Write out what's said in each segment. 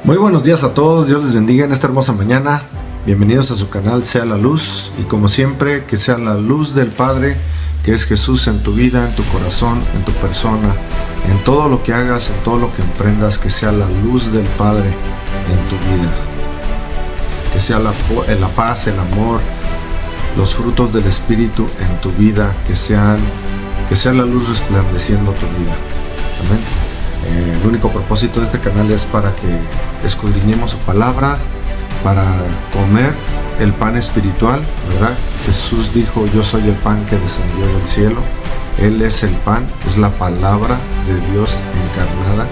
Muy buenos días a todos, Dios les bendiga en esta hermosa mañana. Bienvenidos a su canal Sea la Luz, y como siempre, que sea la luz del Padre, que es Jesús, en tu vida, en tu corazón, en tu persona, en todo lo que hagas, en todo lo que emprendas, que sea la luz del Padre en tu vida, que sea la paz, el amor, los frutos del Espíritu en tu vida, que sea la luz resplandeciendo tu vida. Amén. El único propósito de este canal es para que escudriñemos su palabra, para comer el pan espiritual, ¿verdad? Jesús dijo: yo soy el pan que descendió del cielo. Él es el pan, es la palabra de Dios encarnada,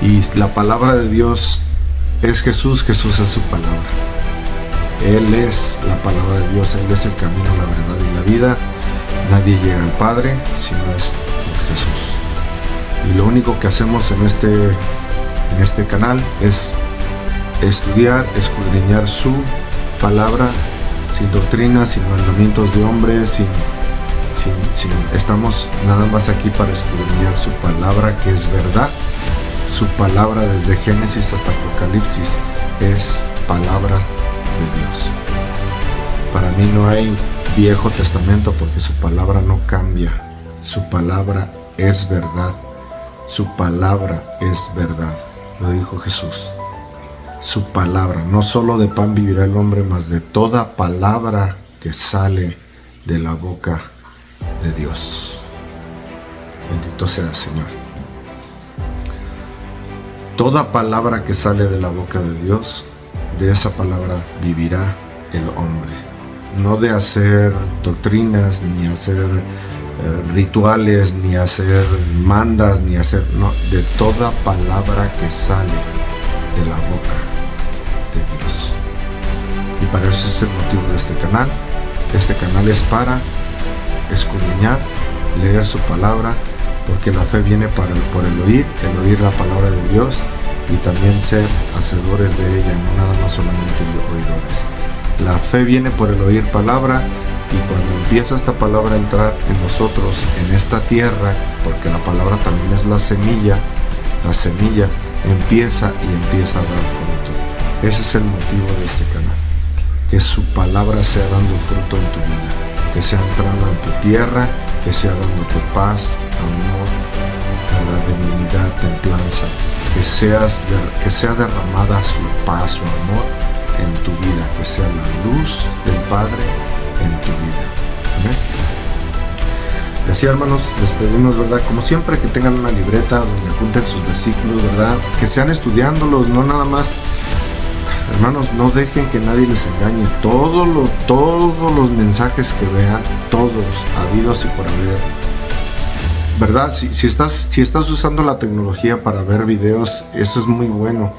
y la palabra de Dios es Jesús. Jesús es su palabra. Él es la palabra de Dios, Él es el camino, la verdad y la vida. Nadie llega al Padre si no es por Jesús. Y lo único que hacemos en este canal es estudiar, escudriñar su palabra, sin doctrinas, sin mandamientos de hombres, estamos nada más aquí para escudriñar su palabra, que es verdad. Su palabra, desde Génesis hasta Apocalipsis, es palabra de Dios. Para mí no hay Viejo Testamento, porque su palabra no cambia. Su palabra es verdad. Su palabra es verdad, lo dijo Jesús. Su palabra, no solo de pan vivirá el hombre, mas de toda palabra que sale de la boca de Dios. Bendito sea el Señor. Toda palabra que sale de la boca de Dios, de esa palabra vivirá el hombre. No de hacer doctrinas, ni hacer rituales, ni hacer mandas, no, de toda palabra que sale de la boca de Dios. Y para eso es el motivo de este canal. Este canal es para escudriñar, leer su palabra, porque la fe viene por el oír la palabra de Dios, y también ser hacedores de ella, no nada más solamente oidores. La fe viene por el oír palabra, y cuando empieza esta palabra a entrar en nosotros, en esta tierra, porque la palabra también es la semilla empieza a dar fruto. Ese es el motivo de este canal, que su palabra sea dando fruto en tu vida, que sea entrando en tu tierra, que sea dándote paz, amor, benignidad, templanza, que sea derramada su paz, su amor en tu vida, que sea la luz del Padre en tu vida. ¿Amén? Y así, hermanos, les pedimos, ¿verdad? Como siempre, que tengan una libreta donde apunten sus versículos, ¿verdad? Que sean estudiándolos, no nada más. Hermanos, no dejen que nadie les engañe. Todos los mensajes que vean, todos, habidos y por haber, ¿verdad? Si estás usando la tecnología para ver videos, eso es muy bueno,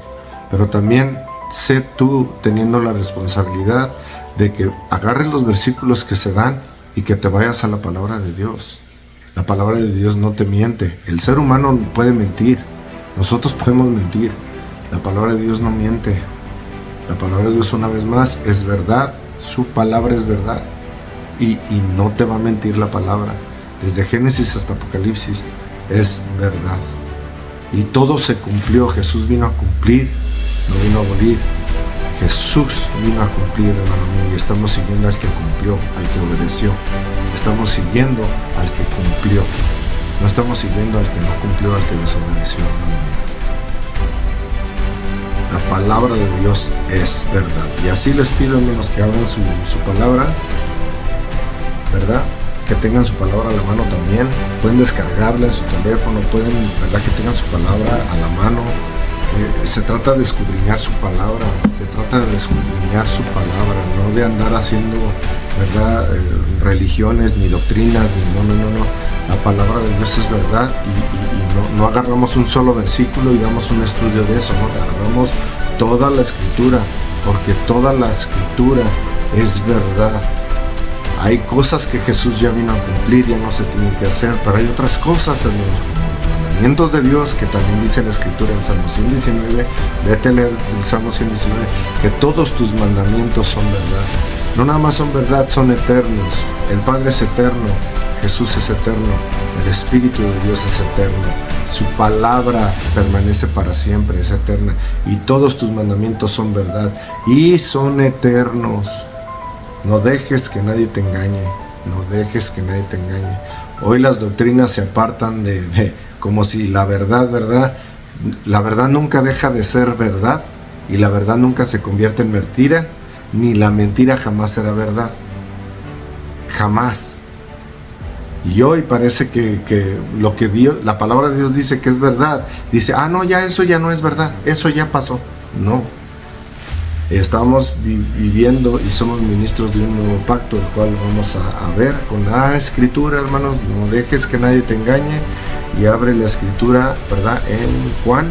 pero también sé tú teniendo la responsabilidad de que agarres los versículos que se dan y que te vayas a la palabra de Dios. La palabra de Dios no te miente. El ser humano puede mentir, nosotros podemos mentir. La palabra de Dios no miente. La palabra de Dios, una vez más, es verdad. Su palabra es verdad, y no te va a mentir la palabra. Desde Génesis hasta Apocalipsis es verdad, y todo se cumplió. Jesús vino a cumplir, no vino a abolir. Jesús vino a cumplir, hermano mío, y estamos siguiendo al que cumplió, al que obedeció. Estamos siguiendo al que cumplió, no estamos siguiendo al que no cumplió, al que desobedeció, hermano mío. La palabra de Dios es verdad, y así les pido, hermanos, que abran su palabra, ¿verdad? Que tengan su palabra a la mano también. Pueden descargarla en su teléfono, ¿verdad? Que tengan su palabra a la mano. Se trata de escudriñar su palabra, no de andar haciendo, ¿verdad? Religiones ni doctrinas, no. La palabra de Dios es verdad, y no agarramos un solo versículo y damos un estudio de eso, no, agarramos toda la Escritura, porque toda la Escritura es verdad. Hay cosas que Jesús ya vino a cumplir, ya no se tienen que hacer, pero hay otras cosas, en los mandamientos de Dios, que también dice la Escritura en Salmo 119, vete a leer el Salmo 119, que todos tus mandamientos son verdad. No nada más son verdad, son eternos. El Padre es eterno, Jesús es eterno, el Espíritu de Dios es eterno, Su palabra permanece para siempre, es eterna. Y todos tus mandamientos son verdad y son eternos. No dejes que nadie te engañe. No dejes que nadie te engañe. Hoy las doctrinas se apartan como si la verdad nunca deja de ser verdad, y la verdad nunca se convierte en mentira, ni la mentira jamás será verdad. Jamás. Y hoy parece que lo que Dios, la palabra de Dios dice que es verdad, dice, no, ya eso ya no es verdad, eso ya pasó. No. Estamos viviendo y somos ministros de un nuevo pacto, el cual vamos a ver con la escritura, hermanos. No dejes que nadie te engañe, y abre la escritura, ¿verdad? En Juan.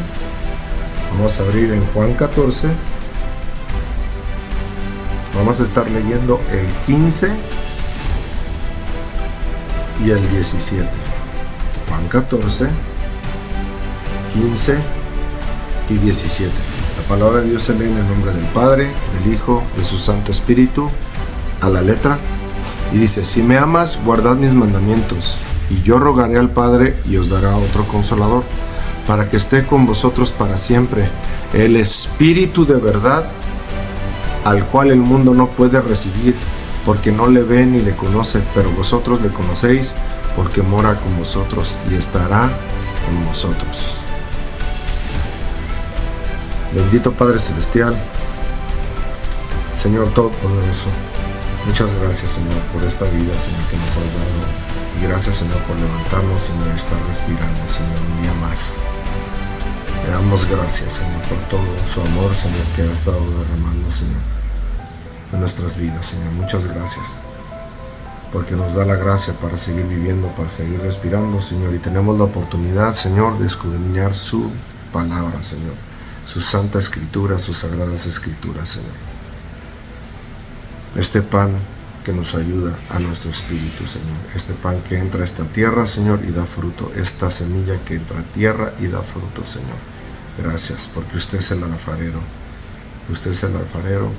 Vamos a abrir en Juan 14. Vamos a estar leyendo el 15 y el 17. Juan 14, 15 y 17. La palabra de Dios se lee en el nombre del Padre, del Hijo, de su Santo Espíritu, a la letra. Y dice: si me amas, guardad mis mandamientos, y yo rogaré al Padre y os dará otro consolador, para que esté con vosotros para siempre, el Espíritu de verdad, al cual el mundo no puede recibir, porque no le ve ni le conoce, pero vosotros le conocéis, porque mora con vosotros y estará con vosotros. Bendito Padre Celestial, Señor Todopoderoso, muchas gracias, Señor, por esta vida, Señor, que nos has dado. Y gracias, Señor, por levantarnos, Señor, y estar respirando, Señor, un día más. Le damos gracias, Señor, por todo su amor, Señor, que ha estado derramando, Señor, en nuestras vidas, Señor. Muchas gracias, porque nos da la gracia para seguir viviendo, para seguir respirando, Señor. Y tenemos la oportunidad, Señor, de escudriñar su palabra, Señor, su santa escritura, sus sagradas escrituras, Señor. Este pan que nos ayuda a nuestro espíritu, Señor. Este pan que entra a esta tierra, Señor, y da fruto. Esta semilla que entra a tierra y da fruto, Señor. Gracias, porque usted es el alfarero. Usted es el alfarero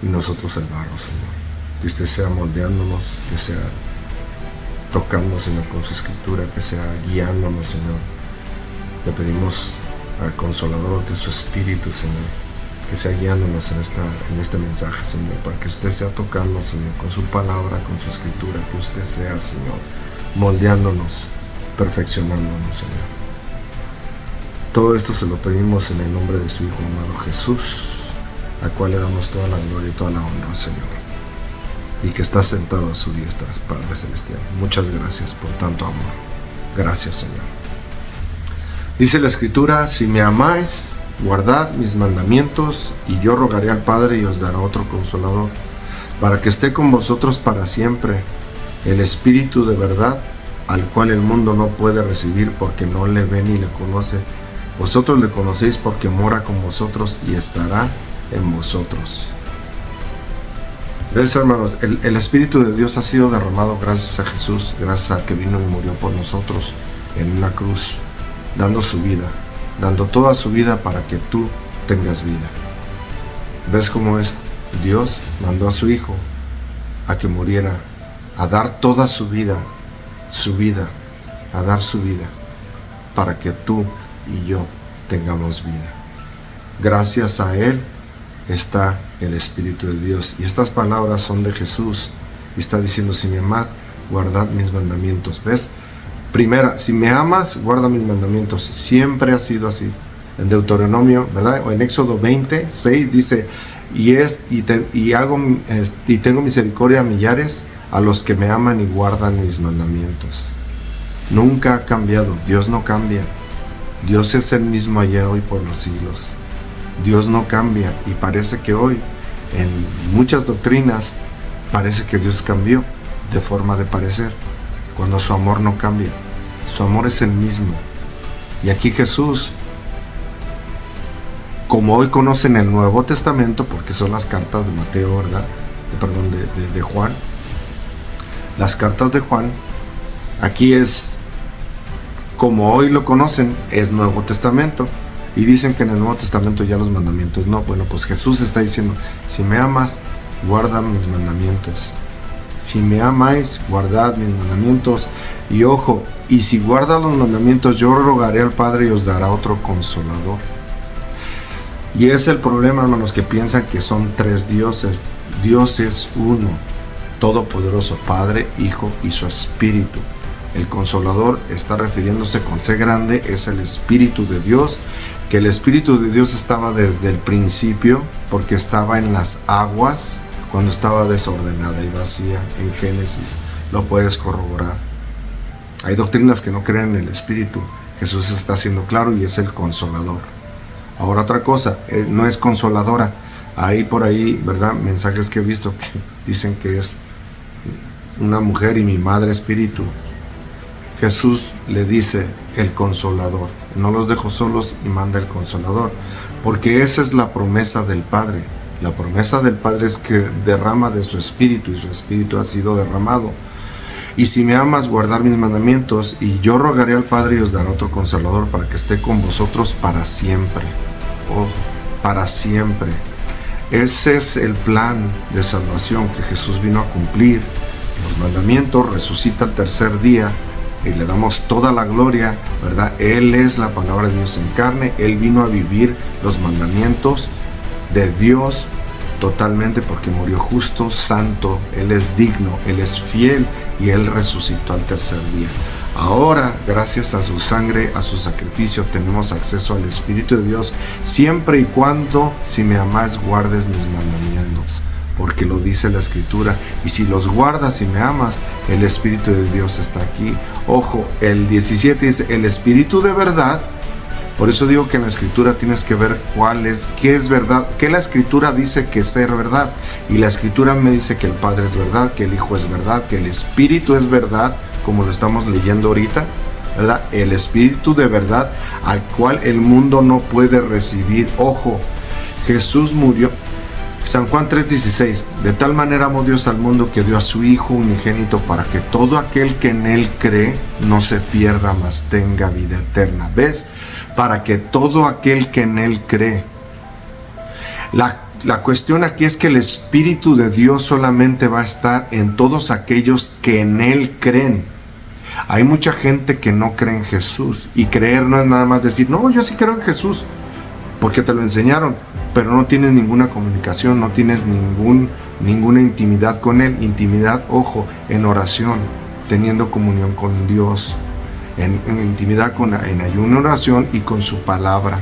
y nosotros el barro, Señor. Que usted sea moldeándonos, que sea tocando, Señor, con su escritura, que sea guiándonos, Señor. Le pedimos al Consolador, que su Espíritu, Señor, que sea guiándonos en este mensaje, Señor, para que usted sea tocando, Señor, con su palabra, con su escritura, que usted sea, Señor, moldeándonos, perfeccionándonos, Señor. Todo esto se lo pedimos en el nombre de su Hijo amado Jesús, al cual le damos toda la gloria y toda la honra, Señor, y que está sentado a su diestra, Padre Celestial. Muchas gracias por tanto amor. Gracias, Señor. Dice la Escritura: si me amáis, guardad mis mandamientos, y yo rogaré al Padre y os dará otro consolador, para que esté con vosotros para siempre, el Espíritu de verdad, al cual el mundo no puede recibir porque no le ve ni le conoce. Vosotros le conocéis porque mora con vosotros y estará en vosotros. ¿Ves, hermanos? El Espíritu de Dios ha sido derramado gracias a Jesús, gracias a que vino y murió por nosotros en una cruz, dando su vida, dando toda su vida para que tú tengas vida. ¿Ves cómo es? Dios mandó a su Hijo a que muriera, a dar toda su vida, a dar su vida, para que tú y yo tengamos vida. Gracias a Él está el Espíritu de Dios. Y estas palabras son de Jesús. Y está diciendo: si me amad, guardad mis mandamientos. ¿Ves? Primera, si me amas, guarda mis mandamientos. Siempre ha sido así. En Deuteronomio, ¿verdad? O en Éxodo 20:6 dice: y tengo misericordia a millares, a los que me aman y guardan mis mandamientos. Nunca ha cambiado. Dios no cambia. Dios es el mismo ayer, hoy, por los siglos. Dios no cambia. Y parece que hoy, en muchas doctrinas, parece que Dios cambió de forma de parecer, cuando su amor no cambia. Su amor es el mismo. Y aquí Jesús, como hoy conocen el Nuevo Testamento, porque son las cartas de Mateo, ¿verdad? De Juan. Las cartas de Juan, aquí es, como hoy lo conocen, es Nuevo Testamento. Y dicen que en el Nuevo Testamento ya los mandamientos no. Bueno, pues Jesús está diciendo: si me amas, guarda mis mandamientos. Si me amáis, guardad mis mandamientos. Y ojo, y si guarda los mandamientos, yo rogaré al Padre y os dará otro consolador. Y es el problema, hermanos, que piensan que son tres dioses. Dios es uno, todopoderoso, Padre, Hijo y su Espíritu. El Consolador está refiriéndose con C grande, es el Espíritu de Dios, que el Espíritu de Dios estaba desde el principio, porque estaba en las aguas, cuando estaba desordenada y vacía, en Génesis, lo puedes corroborar. Hay doctrinas que no creen en el Espíritu, Jesús está haciendo claro y es el Consolador. Ahora otra cosa, no es consoladora. Hay por ahí, ¿verdad?, mensajes que he visto que dicen que es una mujer y mi madre espíritu. Jesús le dice el Consolador. No los dejo solos y manda el Consolador. Porque esa es la promesa del Padre. La promesa del Padre es que derrama de su Espíritu y su Espíritu ha sido derramado. Y si me amas, guardar mis mandamientos, y yo rogaré al Padre y os dará otro Consolador para que esté con vosotros para siempre. Oh, para siempre. Ese es el plan de salvación que Jesús vino a cumplir. Los mandamientos, resucita al tercer día y le damos toda la gloria, ¿verdad? Él es la palabra de Dios en carne. Él vino a vivir los mandamientos de Dios totalmente porque murió justo, santo. Él es digno, Él es fiel y Él resucitó al tercer día. Ahora, gracias a su sangre, a su sacrificio, tenemos acceso al Espíritu de Dios siempre y cuando, si me amas, guardes mis mandamientos, porque lo dice la Escritura. Y si los guardas y me amas, el Espíritu de Dios está aquí. Ojo, el 17 dice, el Espíritu de verdad. Por eso digo que en la Escritura tienes que ver qué es verdad, qué la Escritura dice que es ser verdad. Y la Escritura me dice que el Padre es verdad, que el Hijo es verdad, que el Espíritu es verdad, como lo estamos leyendo ahorita, ¿verdad? El Espíritu de verdad al cual el mundo no puede recibir. Ojo, Jesús murió. San Juan 3:16, de tal manera amó Dios al mundo que dio a su Hijo unigénito para que todo aquel que en Él cree no se pierda, mas tenga vida eterna. ¿Ves? Para que todo aquel que en Él cree. La cuestión aquí es que el Espíritu de Dios solamente va a estar en todos aquellos que en Él creen. Hay mucha gente que no cree en Jesús, y creer no es nada más decir, no, yo sí creo en Jesús, porque te lo enseñaron, pero no tienes ninguna comunicación, no tienes ninguna intimidad con Él. Intimidad, ojo, en oración, teniendo comunión con Dios, en intimidad, en ayuno, oración y con su palabra,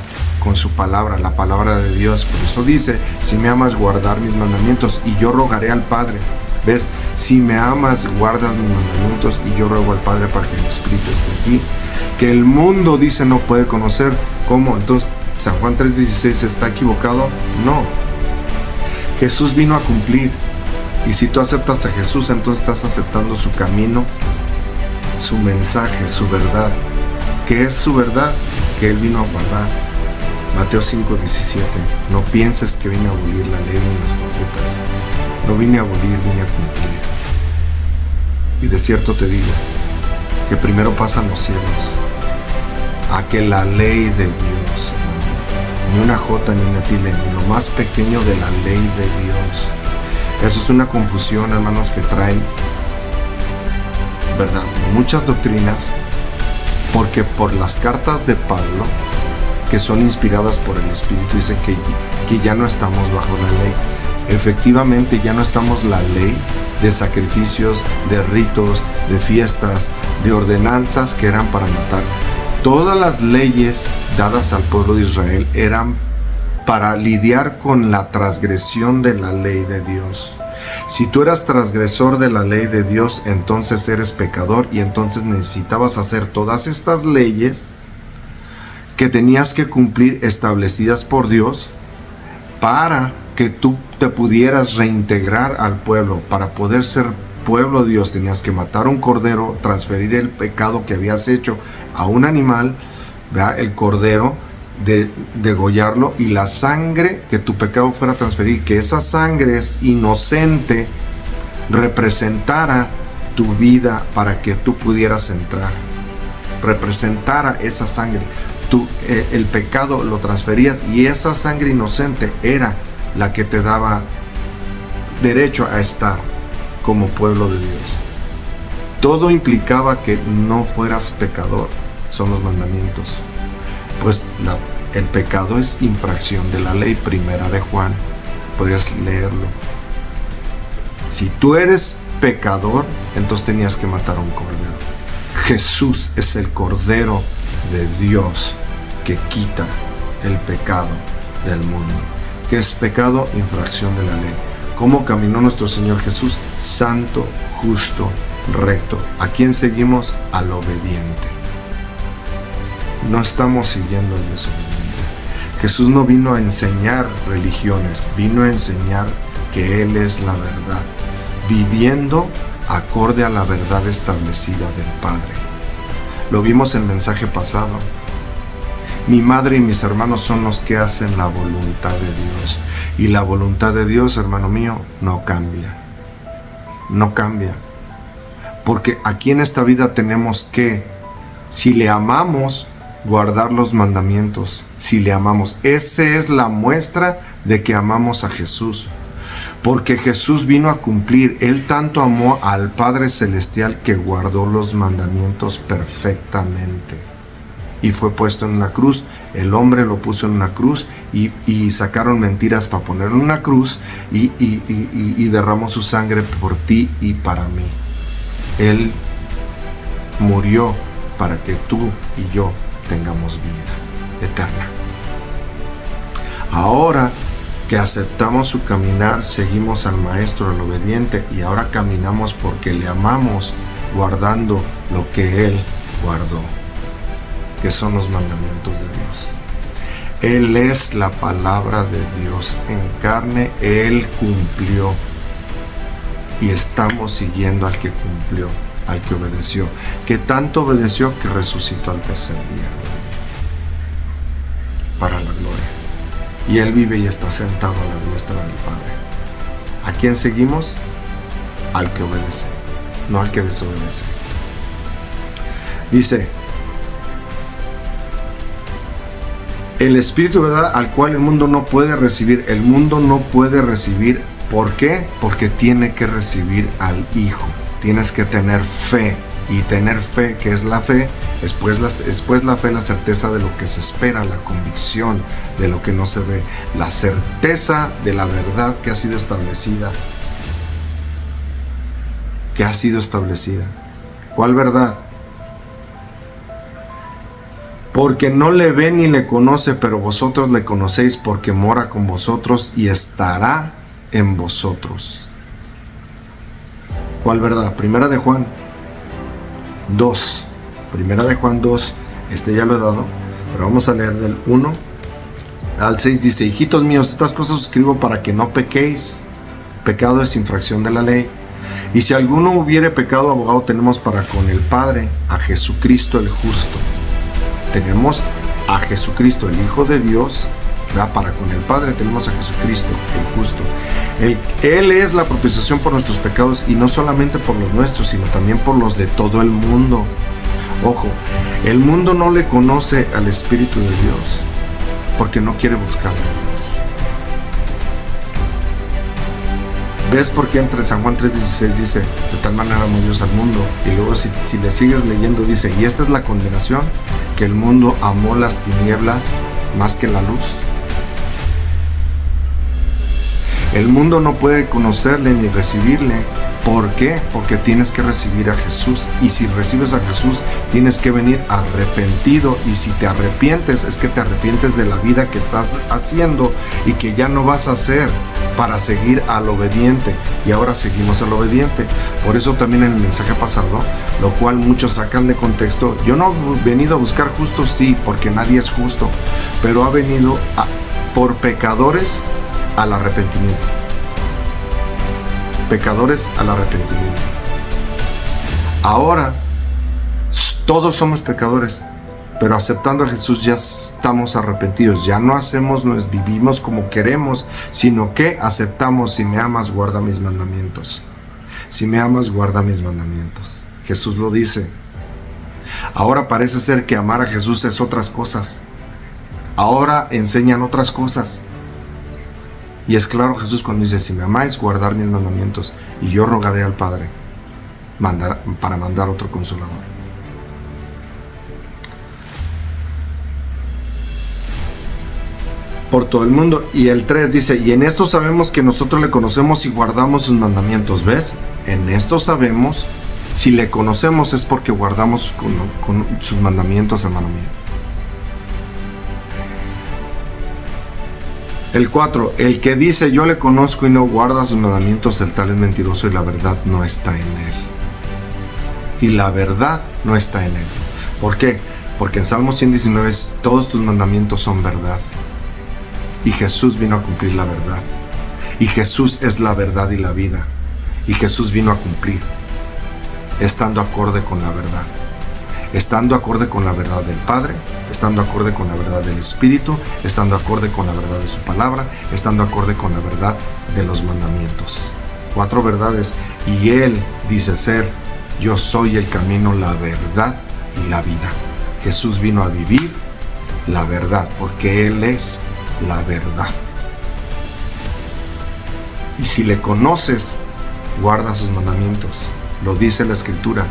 la palabra de Dios. Por eso dice, si me amas, guardar mis mandamientos, y yo rogaré al Padre. ¿Ves? Si me amas, guardas mis mandamientos, y yo ruego al Padre para que el Espíritu esté en ti, que el mundo dice no puede conocer. ¿Cómo? Entonces, San Juan 3:16 está equivocado. No. Jesús vino a cumplir. Y si tú aceptas a Jesús, entonces estás aceptando su camino, su mensaje, su verdad. ¿Qué es su verdad? Que Él vino a guardar. Mateo 5:17. No pienses que vine a abolir la ley ni los profetas. No vine a abolir, vine a cumplir. Y de cierto te digo que primero pasan los cielos a que la ley de Dios, ni una jota ni una tilde, ni lo más pequeño de la ley de Dios. Eso es una confusión, hermanos, que traen, ¿verdad?, muchas doctrinas, porque por las cartas de Pablo, que son inspiradas por el Espíritu, dice que ya no estamos bajo la ley. Efectivamente, ya no estamos la ley de sacrificios, de ritos, de fiestas, de ordenanzas que eran para matar. Todas las leyes dadas al pueblo de Israel eran para lidiar con la transgresión de la ley de Dios. Si tú eras transgresor de la ley de Dios, entonces eres pecador, y entonces necesitabas hacer todas estas leyes que tenías que cumplir, establecidas por Dios, para que tú te pudieras reintegrar al pueblo. Para poder ser pueblo de Dios tenías que matar un cordero, transferir el pecado que habías hecho a un animal, ¿verdad?, el cordero, degollarlo, y la sangre que tu pecado fuera transferido, que esa sangre es inocente, representara tu vida para que tú pudieras entrar, representara esa sangre. El pecado lo transferías, y esa sangre inocente era la que te daba derecho a estar como pueblo de Dios. todo implicaba que no fueras pecador, son los mandamientos. Pues el pecado es infracción de la ley, primera de Juan, podrías leerlo. Si tú eres pecador, entonces tenías que matar a un cordero. Jesús es el Cordero de Dios que quita el pecado del mundo. ¿Qué es pecado? Infracción de la ley. ¿Cómo caminó nuestro Señor Jesús? Santo, justo, recto. ¿A quién seguimos? Al obediente. No estamos siguiendo al desobediente. Jesús no vino a enseñar religiones, vino a enseñar que Él es la verdad, viviendo acorde a la verdad establecida del Padre. Lo vimos en el mensaje pasado. Mi madre y mis hermanos son los que hacen la voluntad de Dios. Y la voluntad de Dios, hermano mío, no cambia. No cambia. Porque aquí en esta vida tenemos que, si le amamos, guardar los mandamientos. Si le amamos, esa es la muestra de que amamos a Jesús. Porque Jesús vino a cumplir. Él tanto amó al Padre Celestial que guardó los mandamientos perfectamente. Y fue puesto en una cruz. El hombre lo puso en una cruz y sacaron mentiras para ponerlo en una cruz y derramó su sangre por ti y para mí. Él murió para que tú y yo tengamos vida eterna. Ahora que aceptamos su caminar, seguimos al Maestro, al obediente, y ahora caminamos porque le amamos, guardando lo que Él guardó, que son los mandamientos de Dios. Él es la palabra de Dios en carne, Él cumplió, y estamos siguiendo al que cumplió, al que obedeció, que tanto obedeció que resucitó al tercer día, para la gloria. Y Él vive y está sentado a la diestra del Padre. ¿A quién seguimos? Al que obedece, no al que desobedece. Dice, el Espíritu, ¿verdad?, al cual el mundo no puede recibir. El mundo no puede recibir. ¿Por qué? Porque tiene que recibir al Hijo. Tienes que tener fe. Y tener fe, ¿qué es la fe? Después la fe, la certeza de lo que se espera, la convicción de lo que no se ve, la certeza de la verdad que ha sido establecida. Que ha sido establecida. ¿Cuál verdad? Porque no le ve ni le conoce, pero vosotros le conocéis porque mora con vosotros y estará en vosotros. ¿Cuál verdad? Primera de Juan 2. Primera de Juan 2. Ya lo he dado, pero vamos a leer del 1 al 6. Dice, hijitos míos, estas cosas os escribo para que no pequéis. Pecado es infracción de la ley. Y si alguno hubiere pecado, abogado tenemos para con el Padre, a Jesucristo el justo. Tenemos a Jesucristo, el Hijo de Dios, ¿verdad? Para con el Padre tenemos a Jesucristo, el justo. Él es la propiciación por nuestros pecados, y no solamente por los nuestros, sino también por los de todo el mundo. Ojo, el mundo no le conoce al Espíritu de Dios, porque no quiere buscarle a Dios. ¿Ves por qué entre San Juan 3:16 dice, de tal manera amó Dios al mundo? Y luego si le sigues leyendo dice, y esta es la condenación, que el mundo amó las tinieblas más que la luz. El mundo no puede conocerle ni recibirle. ¿Por qué? Porque tienes que recibir a Jesús. Y si recibes a Jesús, tienes que venir arrepentido. Y si te arrepientes, es que te arrepientes de la vida que estás haciendo y que ya no vas a hacer, para seguir al obediente. Y ahora seguimos al obediente. Por eso también en el mensaje pasado, lo cual muchos sacan de contexto, yo no he venido a buscar justos, sí, porque nadie es justo, pero ha venido por pecadores al arrepentimiento. Pecadores al arrepentimiento. Ahora todos somos pecadores, pero aceptando a Jesús ya estamos arrepentidos. Ya no vivimos como queremos, sino que aceptamos: si me amas, guarda mis mandamientos. Si me amas, guarda mis mandamientos. Jesús lo dice. Ahora parece ser que amar a Jesús es otras cosas. Ahora enseñan otras cosas. Y es claro Jesús cuando dice, si me amáis, guardar mis mandamientos, y yo rogaré al Padre mandar otro consolador. Por todo el mundo. Y el 3 dice, y en esto sabemos que nosotros le conocemos y guardamos sus mandamientos. ¿Ves? En esto sabemos, si le conocemos es porque guardamos con sus mandamientos, hermano mío. El 4, el que dice yo le conozco y no guarda sus mandamientos, el tal es mentiroso y la verdad no está en él. Y la verdad no está en él. ¿Por qué? Porque en Salmo 119 todos tus mandamientos son verdad. Y Jesús vino a cumplir la verdad. Y Jesús es la verdad y la vida. Y Jesús vino a cumplir, estando acorde con la verdad. Estando acorde con la verdad del Padre, estando acorde con la verdad del Espíritu, estando acorde con la verdad de su palabra, estando acorde con la verdad de los mandamientos. 4 verdades. Y Él dice ser, yo soy el camino, la verdad y la vida. Jesús vino a vivir la verdad, porque Él es la verdad. Y si le conoces, guarda sus mandamientos. Lo dice la Escritura.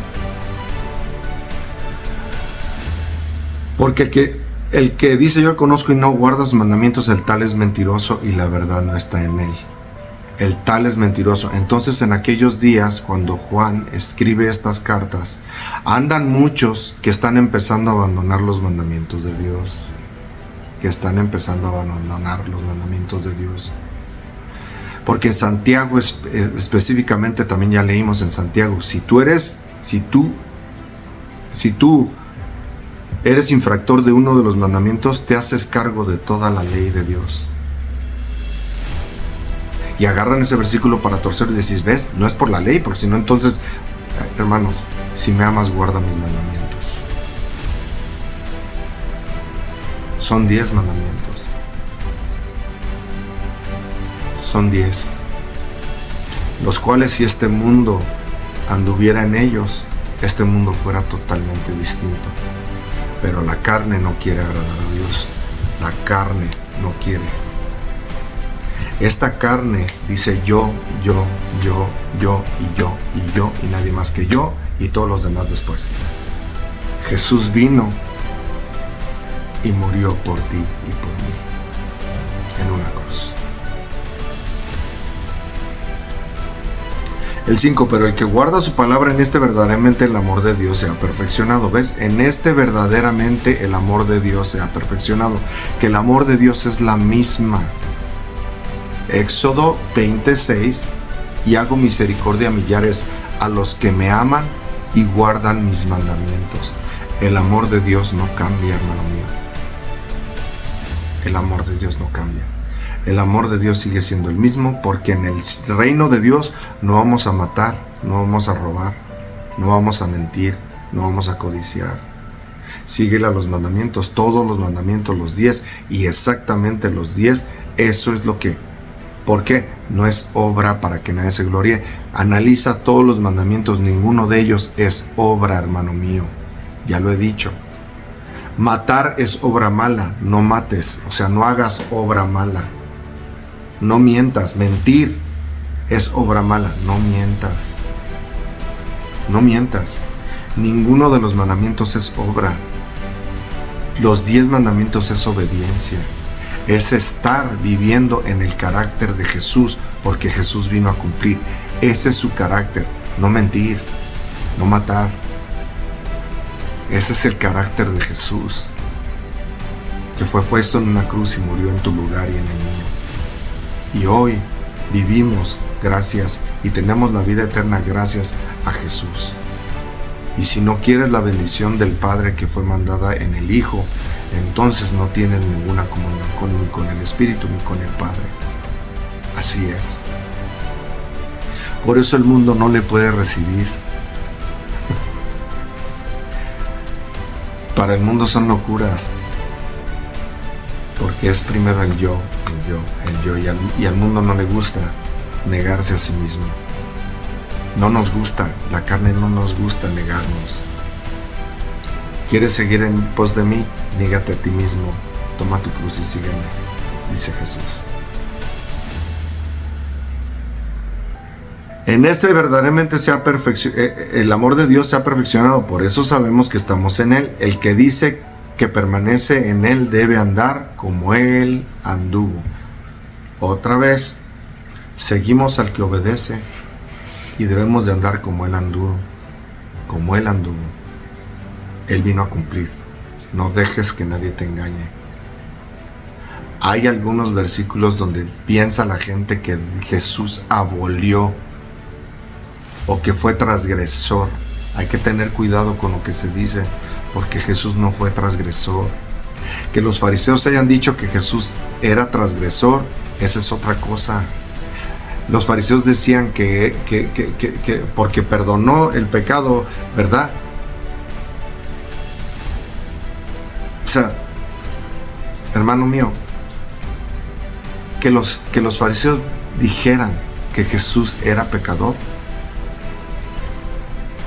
Porque el que dice yo le conozco y no guarda sus mandamientos, el tal es mentiroso y la verdad no está en él. El tal es mentiroso. Entonces en aquellos días, cuando Juan escribe estas cartas, andan muchos que están empezando a abandonar los mandamientos de Dios. Que están empezando a abandonar los mandamientos de Dios. Porque en Santiago específicamente, también ya leímos en Santiago, si tú eres infractor de uno de los mandamientos, te haces cargo de toda la ley de Dios. Y agarran ese versículo para torcer y decís, ¿ves? No es por la ley, porque si no, entonces, hermanos, si me amas, guarda mis mandamientos. Son 10 mandamientos. Son 10. Los cuales, si este mundo anduviera en ellos, este mundo fuera totalmente distinto. Pero la carne no quiere agradar a Dios. La carne no quiere. Esta carne dice yo, y nadie más que yo, y todos los demás después. Jesús vino y murió por ti y por mí en una cruz. El 5, pero el que guarda su palabra, en este verdaderamente el amor de Dios se ha perfeccionado. ¿Ves? En este verdaderamente el amor de Dios se ha perfeccionado. Que el amor de Dios es la misma. Éxodo 26, y hago misericordia a millares a los que me aman y guardan mis mandamientos. El amor de Dios no cambia, hermano mío. El amor de Dios no cambia. El amor de Dios sigue siendo el mismo, porque en el reino de Dios no vamos a matar, no vamos a robar, no vamos a mentir, no vamos a codiciar. Síguele a los mandamientos, todos los mandamientos, los 10, y exactamente los 10, eso es lo que. ¿Por qué? No es obra para que nadie se gloríe. Analiza todos los mandamientos, ninguno de ellos es obra, hermano mío. Ya lo he dicho. Matar es obra mala, no mates, o sea, no hagas obra mala. No mientas, mentir es obra mala, no mientas. No mientas. Ninguno de los mandamientos es obra. Los 10 mandamientos es obediencia. Es estar viviendo en el carácter de Jesús, porque Jesús vino a cumplir. Ese es su carácter, no mentir, no matar. Ese es el carácter de Jesús, que fue puesto en una cruz y murió en tu lugar y en el mío. Y hoy vivimos gracias y tenemos la vida eterna gracias a Jesús. Y si no quieres la bendición del Padre que fue mandada en el Hijo, entonces no tienes ninguna comunión ni con el Espíritu ni con el Padre. Así es. Por eso el mundo no le puede recibir. Para el mundo son locuras, porque es primero el yo, y al mundo no le gusta negarse a sí mismo. No nos gusta, la carne no nos gusta negarnos. ¿Quieres seguir en pos de mí? Nígate a ti mismo, toma tu cruz y sígueme, dice Jesús. En este verdaderamente el amor de Dios se ha perfeccionado, por eso sabemos que estamos en Él. El que dice que permanece en Él debe andar como Él anduvo. Otra vez, seguimos al que obedece y debemos de andar como Él anduvo. Como Él anduvo. Él vino a cumplir. No dejes que nadie te engañe. Hay algunos versículos donde piensa la gente que Jesús abolió o que fue transgresor. Hay que tener cuidado con lo que se dice, porque Jesús no fue transgresor. Que los fariseos hayan dicho que Jesús era transgresor, esa es otra cosa. Los fariseos decían que porque perdonó el pecado, ¿verdad? O sea, hermano mío, que los fariseos dijeran que Jesús era pecador,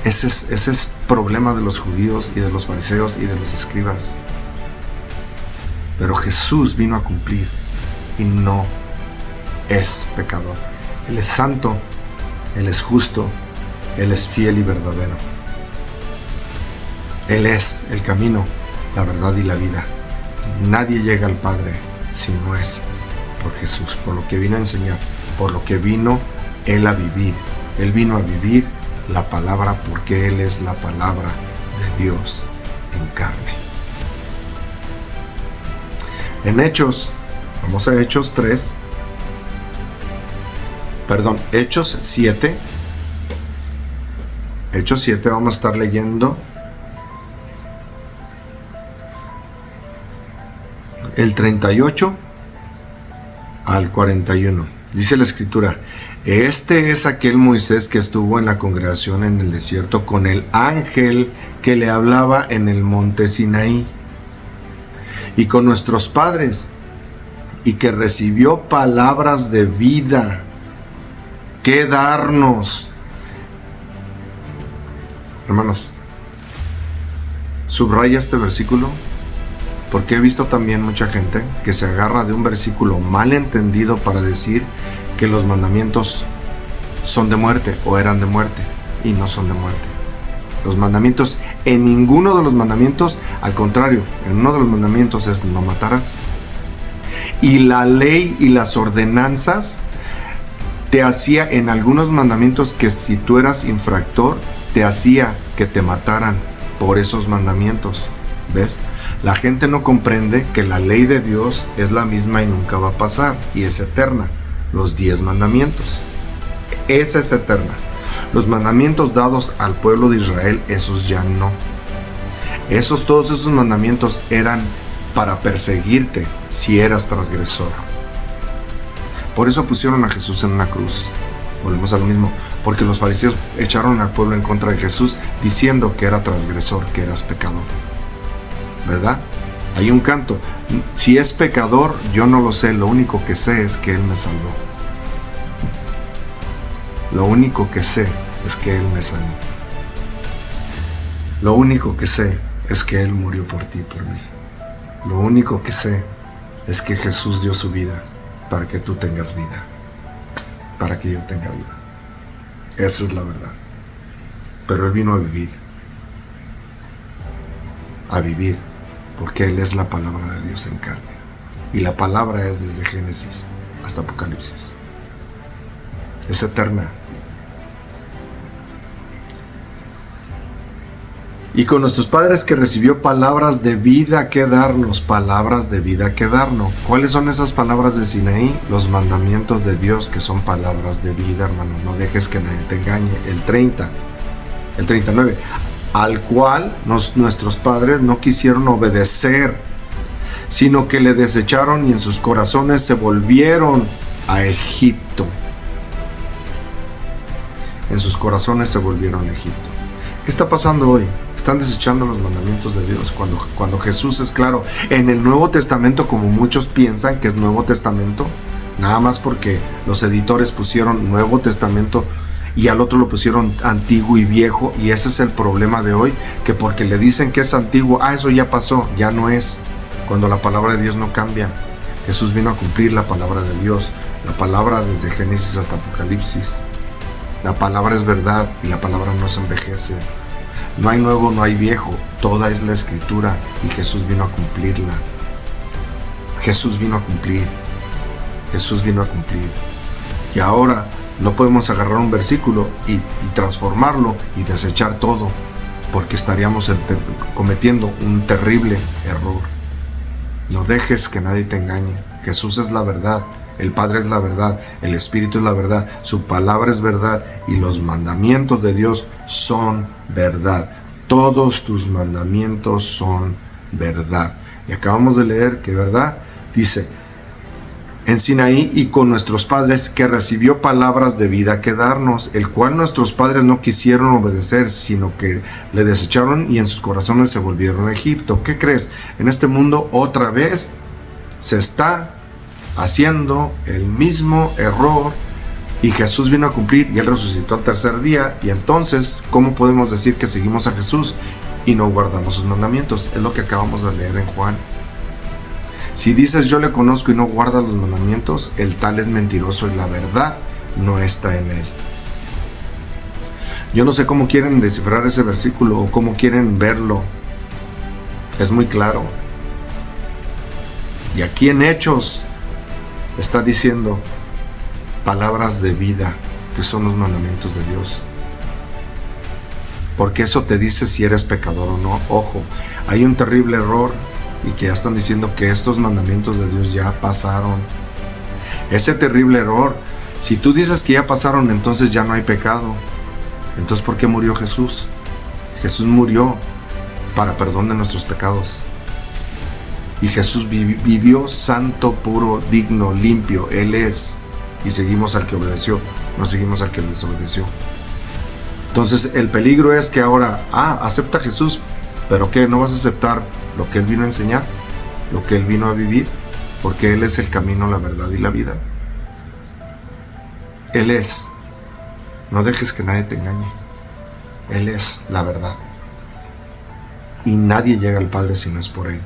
ese es problema de los judíos y de los fariseos y de los escribas. Pero Jesús vino a cumplir y no es pecador. Él es santo, Él es justo, Él es fiel y verdadero. Él es el camino, la verdad y la vida. Y nadie llega al Padre si no es por Jesús, por lo que vino a enseñar, por lo que vino Él a vivir. Él vino a vivir la palabra porque Él es la palabra de Dios en carne. En Hechos, vamos a Hechos 7. Hechos 7, vamos a estar leyendo el 38 al 41. Dice la Escritura: este es aquel Moisés que estuvo en la congregación en el desierto con el ángel que le hablaba en el monte Sinaí, y con nuestros padres, y que recibió palabras de vida que darnos. Hermanos, subraya este versículo, porque he visto también mucha gente que se agarra de un versículo mal entendido para decir que los mandamientos son de muerte o eran de muerte, y no son de muerte. Los mandamientos, en ninguno de los mandamientos, al contrario, en uno de los mandamientos es no matarás. Y la ley y las ordenanzas te hacía en algunos mandamientos que si tú eras infractor, te hacía que te mataran por esos mandamientos. ¿Ves? La gente no comprende que la ley de Dios es la misma y nunca va a pasar, y es eterna. Los 10 mandamientos, esa es eterna. Los mandamientos dados al pueblo de Israel, esos ya no. Todos esos mandamientos eran para perseguirte si eras transgresor. Por eso pusieron a Jesús en una cruz. Volvemos a lo mismo, porque los fariseos echaron al pueblo en contra de Jesús diciendo que era transgresor, que eras pecador. ¿Verdad? Hay un canto: si es pecador, yo no lo sé, lo único que sé es que Él me salvó. Lo único que sé es que Él me sanó. Lo único que sé es que Él murió por ti y por mí. Lo único que sé es que Jesús dio su vida para que tú tengas vida, para que yo tenga vida. Esa es la verdad. Pero Él vino a vivir, porque Él es la palabra de Dios en carne. Y la palabra es desde Génesis hasta Apocalipsis. Es eterna. Y con nuestros padres que recibió palabras de vida que darnos, palabras de vida que darnos. ¿Cuáles son esas palabras de Sinaí? Los mandamientos de Dios, que son palabras de vida, hermano. No dejes que nadie te engañe. El 39. Al cual nuestros padres no quisieron obedecer, sino que le desecharon y en sus corazones se volvieron a Egipto. En sus corazones se volvieron a Egipto. ¿Qué está pasando hoy? Están desechando los mandamientos de Dios cuando Jesús es claro. En el Nuevo Testamento, como muchos piensan que es Nuevo Testamento, nada más porque los editores pusieron Nuevo Testamento y al otro lo pusieron antiguo y viejo, y ese es el problema de hoy, que porque le dicen que es antiguo, eso ya pasó, ya no es, cuando la palabra de Dios no cambia. Jesús vino a cumplir la palabra de Dios, la palabra desde Génesis hasta Apocalipsis. La palabra es verdad y la palabra no se envejece. No hay nuevo, no hay viejo. Toda es la escritura y Jesús vino a cumplirla. Jesús vino a cumplir. Jesús vino a cumplir. Y ahora no podemos agarrar un versículo y transformarlo y desechar todo, porque estaríamos cometiendo un terrible error. No dejes que nadie te engañe. Jesús es la verdad. El Padre es la verdad, el Espíritu es la verdad, su palabra es verdad y los mandamientos de Dios son verdad. Todos tus mandamientos son verdad. Y acabamos de leer que verdad dice en Sinaí y con nuestros padres que recibió palabras de vida que darnos, el cual nuestros padres no quisieron obedecer, sino que le desecharon y en sus corazones se volvieron a Egipto. ¿Qué crees? En este mundo otra vez se está haciendo el mismo error y Jesús vino a cumplir y Él resucitó al tercer día. Y entonces, ¿cómo podemos decir que seguimos a Jesús y no guardamos sus mandamientos? Es lo que acabamos de leer en Juan. Si dices yo le conozco y no guarda los mandamientos, el tal es mentiroso y la verdad no está en él. Yo no sé cómo quieren descifrar ese versículo o cómo quieren verlo. Es muy claro. Y aquí en Hechos está diciendo palabras de vida, que son los mandamientos de Dios. Porque eso te dice si eres pecador o no. Ojo, hay un terrible error y que ya están diciendo que estos mandamientos de Dios ya pasaron. Ese terrible error, si tú dices que ya pasaron, entonces ya no hay pecado. Entonces, ¿por qué murió Jesús? Jesús murió para perdón de nuestros pecados. Y Jesús vivió santo, puro, digno, limpio. Él es. Y seguimos al que obedeció, no seguimos al que desobedeció. Entonces el peligro es que ahora, acepta a Jesús, pero ¿qué? ¿No vas a aceptar lo que Él vino a enseñar? ¿Lo que Él vino a vivir? Porque Él es el camino, la verdad y la vida. Él es. No dejes que nadie te engañe. Él es la verdad. Y nadie llega al Padre si no es por Él.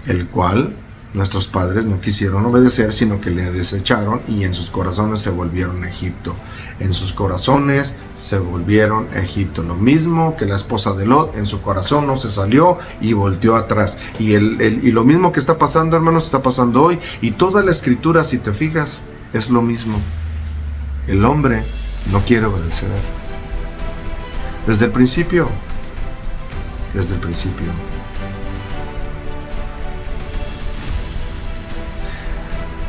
El cual nuestros padres no quisieron obedecer, sino que le desecharon y en sus corazones se volvieron a Egipto. En sus corazones se volvieron a Egipto. Lo mismo que la esposa de Lot, en su corazón no se salió y volteó atrás. Y lo mismo que está pasando, hermanos, está pasando hoy. Y toda la escritura, si te fijas, es lo mismo. El hombre no quiere obedecer. Desde el principio. Desde el principio.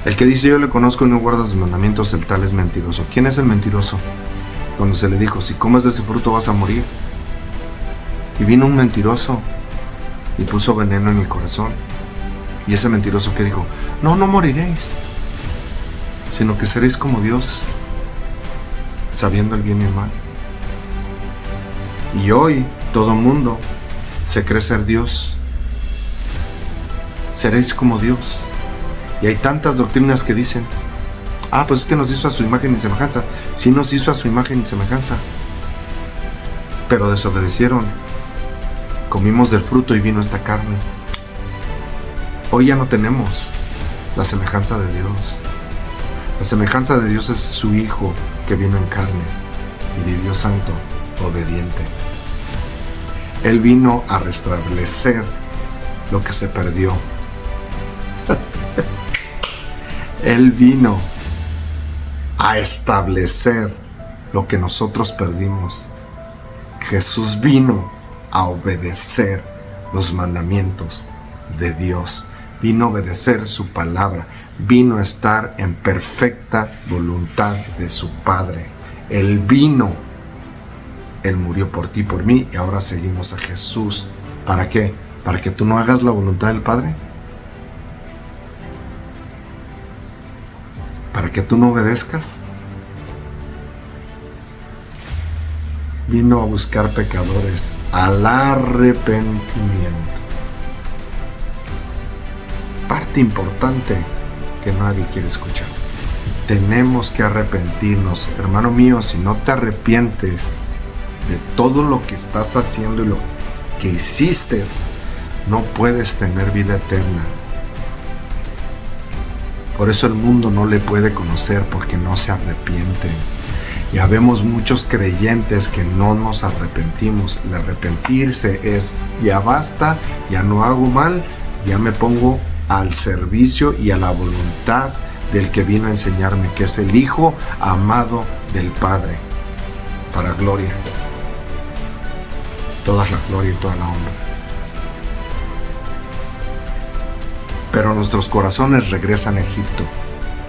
El que dice yo le conozco y no guarda sus mandamientos, el tal es mentiroso. ¿Quién es el mentiroso? Cuando se le dijo, si comes de ese fruto vas a morir. Y vino un mentiroso y puso veneno en el corazón. Y ese mentiroso que dijo, no moriréis, sino que seréis como Dios, sabiendo el bien y el mal. Y hoy todo mundo se cree ser Dios. Seréis como Dios. Y hay tantas doctrinas que dicen, pues es que nos hizo a su imagen y semejanza. Sí nos hizo a su imagen y semejanza, pero desobedecieron. Comimos del fruto y vino esta carne. Hoy ya no tenemos la semejanza de Dios. La semejanza de Dios es su Hijo que vino en carne y vivió santo, obediente. Él vino a restablecer lo que se perdió. Él vino a establecer lo que nosotros perdimos. Jesús vino a obedecer los mandamientos de Dios. Vino a obedecer su palabra. Vino a estar en perfecta voluntad de su Padre. Él vino. Él murió por ti, por mí, y ahora seguimos a Jesús. ¿Para qué? ¿Para que tú no hagas la voluntad del Padre? ¿Para que tú no obedezcas? Vino a buscar pecadores al arrepentimiento. Parte importante que nadie quiere escuchar. Tenemos que arrepentirnos. Hermano mío, si no te arrepientes de todo lo que estás haciendo y lo que hiciste, no puedes tener vida eterna. Por eso el mundo no le puede conocer, porque no se arrepienten. Y habemos muchos creyentes que no nos arrepentimos. El arrepentirse es, ya basta, ya no hago mal, ya me pongo al servicio y a la voluntad del que vino a enseñarme, que es el Hijo amado del Padre, para gloria. Toda la gloria y toda la honra. Pero nuestros corazones regresan a Egipto.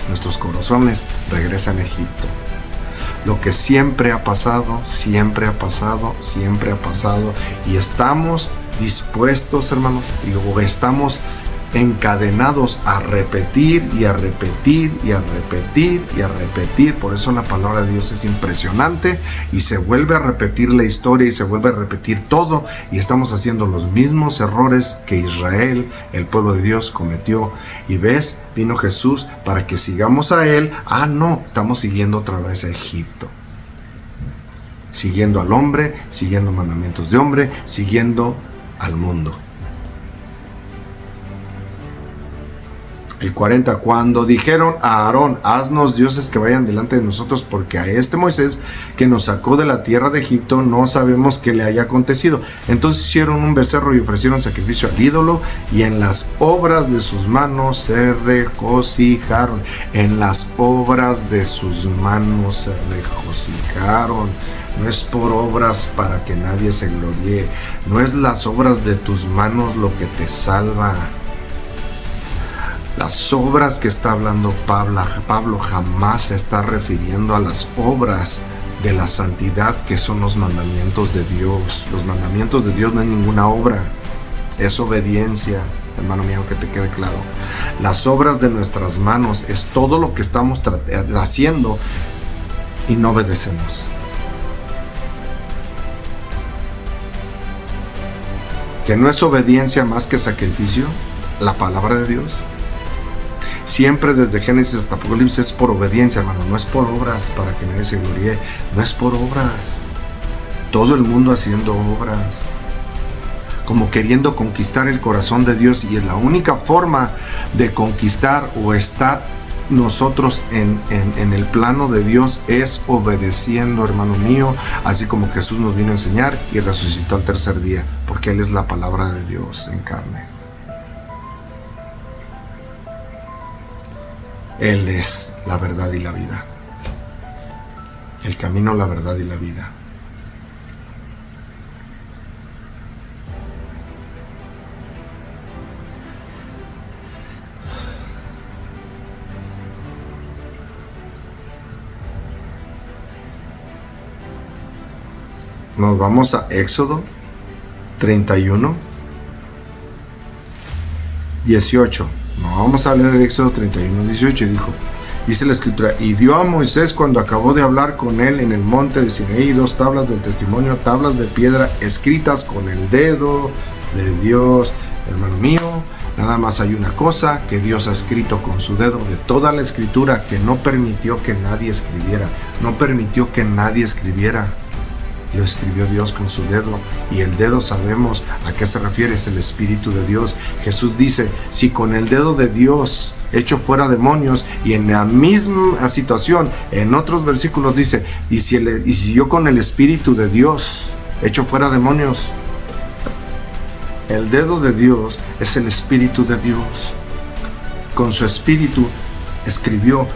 Nuestros corazones regresan a Egipto. Lo que siempre ha pasado, siempre ha pasado, siempre ha pasado. Y estamos dispuestos, hermanos, y estamos encadenados a repetir y a repetir y a repetir y a repetir. Por eso la palabra de Dios es impresionante y se vuelve a repetir la historia y se vuelve a repetir todo, y estamos haciendo los mismos errores que Israel, el pueblo de Dios, cometió. Y ves, vino Jesús para que sigamos a Él. No, estamos siguiendo otra vez a Egipto, siguiendo al hombre, siguiendo mandamientos de hombre, siguiendo al mundo. El 40, cuando dijeron a Aarón, haznos dioses que vayan delante de nosotros, porque a este Moisés que nos sacó de la tierra de Egipto no sabemos qué le haya acontecido. Entonces hicieron un becerro y ofrecieron sacrificio al ídolo, y en las obras de sus manos se regocijaron. En las obras de sus manos se regocijaron. No es por obras para que nadie se gloríe. No es las obras de tus manos lo que te salva. Las obras que está hablando Pablo jamás se está refiriendo a las obras de la santidad, que son los mandamientos de Dios. Los mandamientos de Dios no es ninguna obra, es obediencia, hermano mío, que te quede claro. Las obras de nuestras manos es todo lo que estamos haciendo y no obedecemos. ¿Que no es obediencia más que sacrificio? La palabra de Dios. Siempre desde Génesis hasta Apocalipsis es por obediencia, hermano. No es por obras para que nadie se gloríe. No es por obras. Todo el mundo haciendo obras, como queriendo conquistar el corazón de Dios. Y es la única forma de conquistar o estar nosotros en el plano de Dios es obedeciendo, hermano mío, así como Jesús nos vino a enseñar y resucitó al tercer día, porque Él es la palabra de Dios en carne. Él es la verdad y la vida. El camino, la verdad y la vida. Nos vamos a Éxodo 31, 18. No, vamos a leer el Éxodo 31, 18. Dice la escritura: y dio a Moisés, cuando acabó de hablar con él en el monte de Sinaí, 2 tablas del testimonio, tablas de piedra escritas con el dedo de Dios. Hermano mío, nada más hay una cosa que Dios ha escrito con su dedo de toda la escritura, que no permitió que nadie escribiera. No permitió que nadie escribiera. Lo escribió Dios con su dedo, y el dedo sabemos a qué se refiere, es el Espíritu de Dios. Jesús dice: si con el dedo de Dios echo fuera demonios, y en la misma situación, en otros versículos dice: y si yo con el Espíritu de Dios echo fuera demonios. El dedo de Dios es el Espíritu de Dios. Con su Espíritu escribió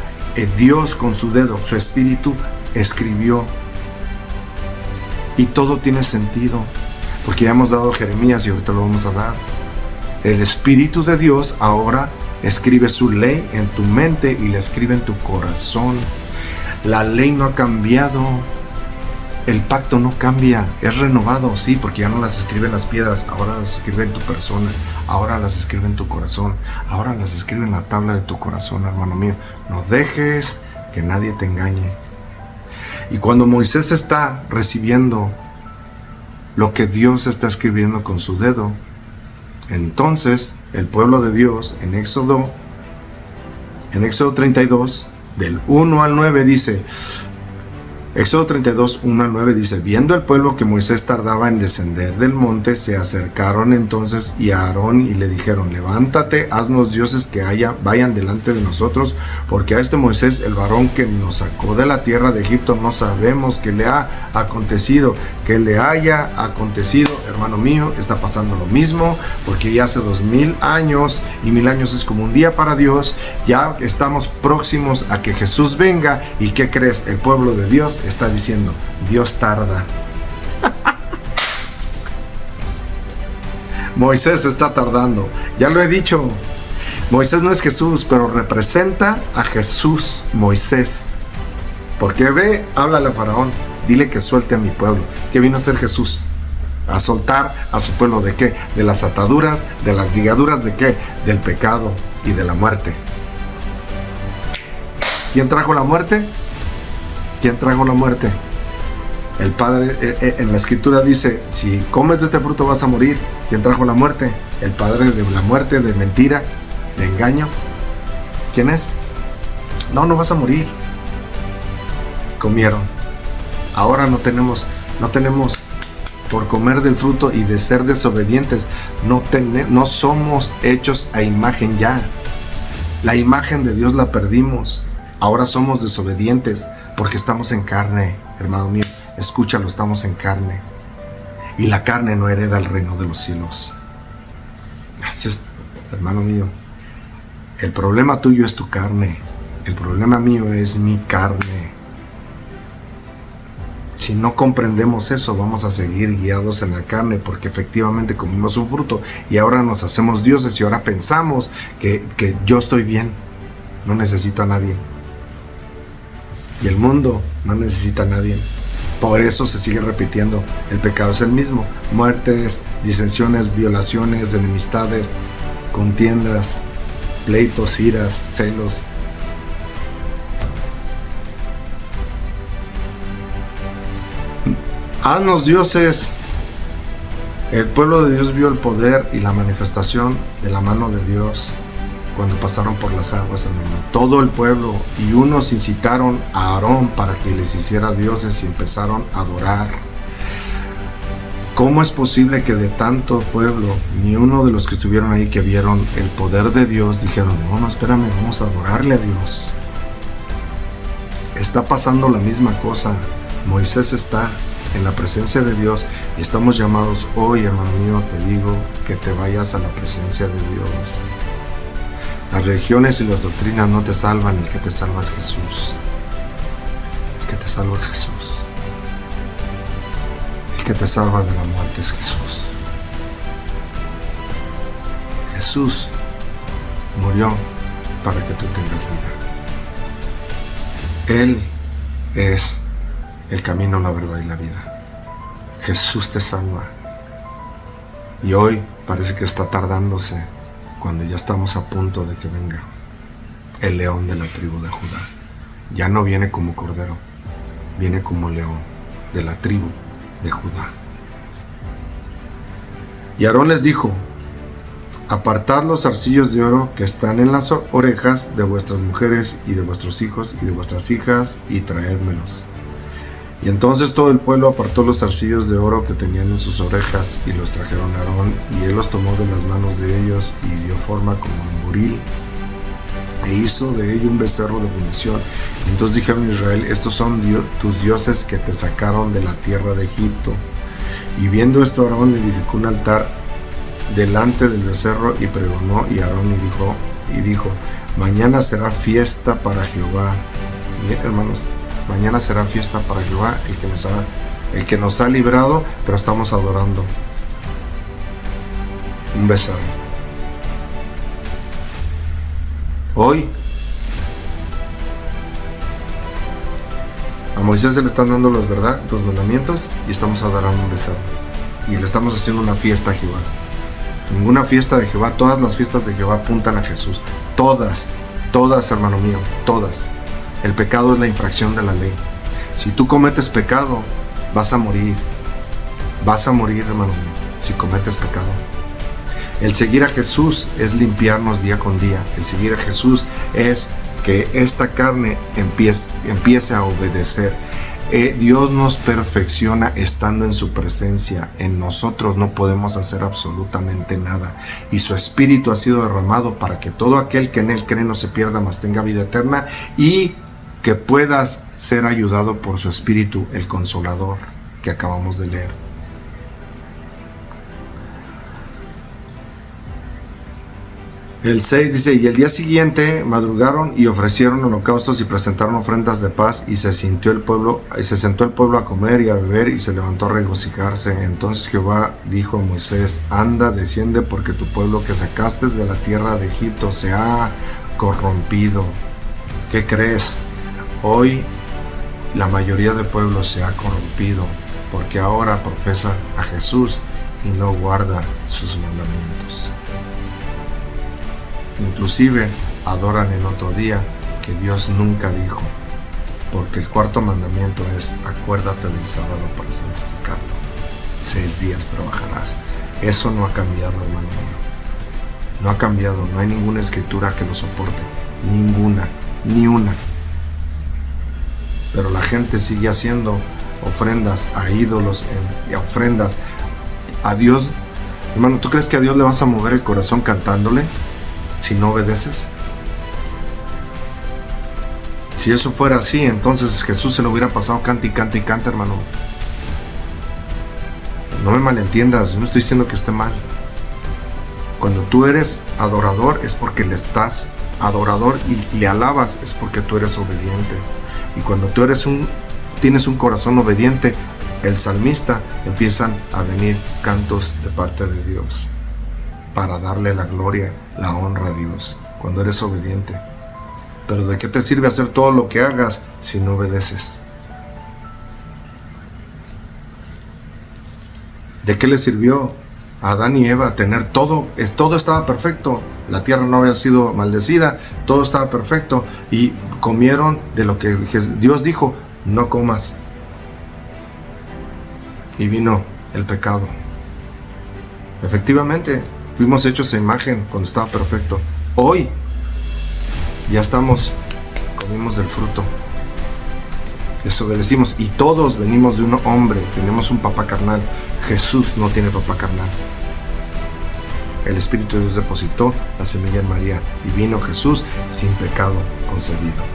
Dios, con su dedo, su Espíritu escribió. Y todo tiene sentido, porque ya hemos dado Jeremías y ahorita lo vamos a dar. El Espíritu de Dios ahora escribe su ley en tu mente y la escribe en tu corazón. La ley no ha cambiado, el pacto no cambia, es renovado, sí, porque ya no las escribe en las piedras, ahora las escribe en tu persona, ahora las escribe en tu corazón, ahora las escribe en la tabla de tu corazón, hermano mío. No dejes que nadie te engañe. Y cuando Moisés está recibiendo lo que Dios está escribiendo con su dedo, entonces el pueblo de Dios en Éxodo 32, del 1 al 9 dice: Éxodo 32, 1 al 9 dice: viendo el pueblo que Moisés tardaba en descender del monte, se acercaron entonces y a Aarón y le dijeron: levántate, haznos dioses que vayan delante de nosotros, porque a este Moisés, el varón que nos sacó de la tierra de Egipto, no sabemos qué le ha acontecido. Que le haya acontecido, hermano mío, está pasando lo mismo, porque ya hace 2000 años, y 1000 años es como un día para Dios. Ya estamos próximos a que Jesús venga, y ¿qué crees? El pueblo de Dios está diciendo: Dios tarda. Moisés está tardando. Ya lo he dicho, Moisés no es Jesús, pero representa a Jesús, Moisés. Porque ve, háblale a Faraón, dile que suelte a mi pueblo. ¿Qué vino a hacer Jesús? A soltar a su pueblo. ¿De qué? De las ataduras, de las ligaduras. ¿De qué? Del pecado y de la muerte. ¿Quién trajo la muerte? ¿Quién trajo la muerte? El Padre. En la Escritura dice: si comes de este fruto vas a morir. ¿Quién trajo la muerte? El padre de la muerte, de mentira, de engaño. ¿Quién es? No vas a morir. Comieron. Ahora no tenemos por comer del fruto y de ser desobedientes. No somos hechos a imagen ya. La imagen de Dios la perdimos. Ahora somos desobedientes porque estamos en carne, hermano mío. Escúchalo, estamos en carne. Y la carne no hereda el reino de los cielos. Así es, hermano mío. El problema tuyo es tu carne. El problema mío es mi carne. Si no comprendemos eso, vamos a seguir guiados en la carne, porque efectivamente comimos un fruto y ahora nos hacemos dioses y ahora pensamos que yo estoy bien, no necesito a nadie. Y el mundo no necesita a nadie. Por eso se sigue repitiendo. El pecado es el mismo: muertes, disensiones, violaciones, enemistades, contiendas, pleitos, iras, celos. Haznos dioses. El pueblo de Dios vio el poder y la manifestación de la mano de Dios cuando pasaron por las aguas, hermano. Todo el pueblo, y unos incitaron a Aarón para que les hiciera dioses y empezaron a adorar. ¿Cómo es posible que de tanto pueblo, ni uno de los que estuvieron ahí, que vieron el poder de Dios, dijeron: no, espérame, vamos a adorarle a Dios? Está pasando la misma cosa. Moisés está en la presencia de Dios y estamos llamados hoy, hermano mío, te digo que te vayas a la presencia de Dios. Las religiones y las doctrinas no te salvan, el que te salva es Jesús. El que te salva es Jesús. El que te salva de la muerte es Jesús. Jesús murió para que tú tengas vida. Él es el camino, la verdad y la vida. Jesús te salva. Y hoy parece que está tardándose, cuando ya estamos a punto de que venga el león de la tribu de Judá. Ya no viene como cordero, viene como león de la tribu de Judá. Y Aarón les dijo: apartad los zarcillos de oro que están en las orejas de vuestras mujeres y de vuestros hijos y de vuestras hijas, y traédmelos. Y entonces todo el pueblo apartó los zarcillos de oro que tenían en sus orejas y los trajeron a Aarón, y él los tomó de las manos de ellos y dio forma como un buril e hizo de ello un becerro de fundición. Y entonces dijeron a Israel: estos son tus dioses que te sacaron de la tierra de Egipto. Y viendo esto, Aarón edificó un altar delante del becerro y pregonó, y Aarón dijo: mañana será fiesta para Jehová. Bien, hermanos, mañana será fiesta para Jehová, el que nos ha librado, pero estamos adorando un becerro. Hoy a Moisés se le están dando los mandamientos, y estamos adorando un becerro. Y le estamos haciendo una fiesta a Jehová. Ninguna fiesta de Jehová, todas las fiestas de Jehová apuntan a Jesús. Todas, hermano mío, todas. El pecado es la infracción de la ley. Si tú cometes pecado, vas a morir. Vas a morir, hermano mío, si cometes pecado. El seguir a Jesús es limpiarnos día con día. El seguir a Jesús es que esta carne empiece a obedecer. Dios nos perfecciona estando en su presencia. En nosotros no podemos hacer absolutamente nada. Y su Espíritu ha sido derramado para que todo aquel que en Él cree no se pierda, mas tenga vida eterna, y que puedas ser ayudado por su Espíritu, el Consolador, que acabamos de leer. El 6 dice: y el día siguiente madrugaron y ofrecieron holocaustos y presentaron ofrendas de paz, y se sentó el pueblo a comer y a beber, y se levantó a regocijarse. Entonces Jehová dijo a Moisés: anda, desciende, porque tu pueblo que sacaste de la tierra de Egipto se ha corrompido. ¿Qué crees? Hoy la mayoría de pueblos se ha corrompido, porque ahora profesa a Jesús y no guarda sus mandamientos. Inclusive adoran en otro día que Dios nunca dijo, porque el cuarto mandamiento es: acuérdate del sábado para santificarlo. 6 días trabajarás. Eso no ha cambiado, hermano mío. No ha cambiado. No hay ninguna escritura que lo soporte. Ninguna. Ni una. Pero la gente sigue haciendo ofrendas a ídolos y ofrendas a Dios. Hermano, ¿tú crees que a Dios le vas a mover el corazón cantándole si no obedeces? Si eso fuera así, entonces Jesús se lo hubiera pasado canta y canta y canta, hermano. No me malentiendas, yo no estoy diciendo que esté mal. Cuando tú eres adorador es porque le estás adorador y le alabas, es porque tú eres obediente. Y cuando tú tienes un corazón obediente, el salmista, empiezan a venir cantos de parte de Dios para darle la gloria, la honra a Dios, cuando eres obediente. Pero ¿de qué te sirve hacer todo lo que hagas si no obedeces? ¿De qué le sirvió a Adán y Eva tener todo? Todo estaba perfecto, la tierra no había sido maldecida, todo estaba perfecto, y comieron de lo que Dios dijo: no comas. Y vino el pecado. Efectivamente, fuimos hechos a imagen cuando estaba perfecto. Hoy ya comimos del fruto, desobedecimos, y todos venimos de un hombre, tenemos un papá carnal. Jesús no tiene papá carnal. El Espíritu de Dios depositó la semilla en María, y vino Jesús sin pecado concebido.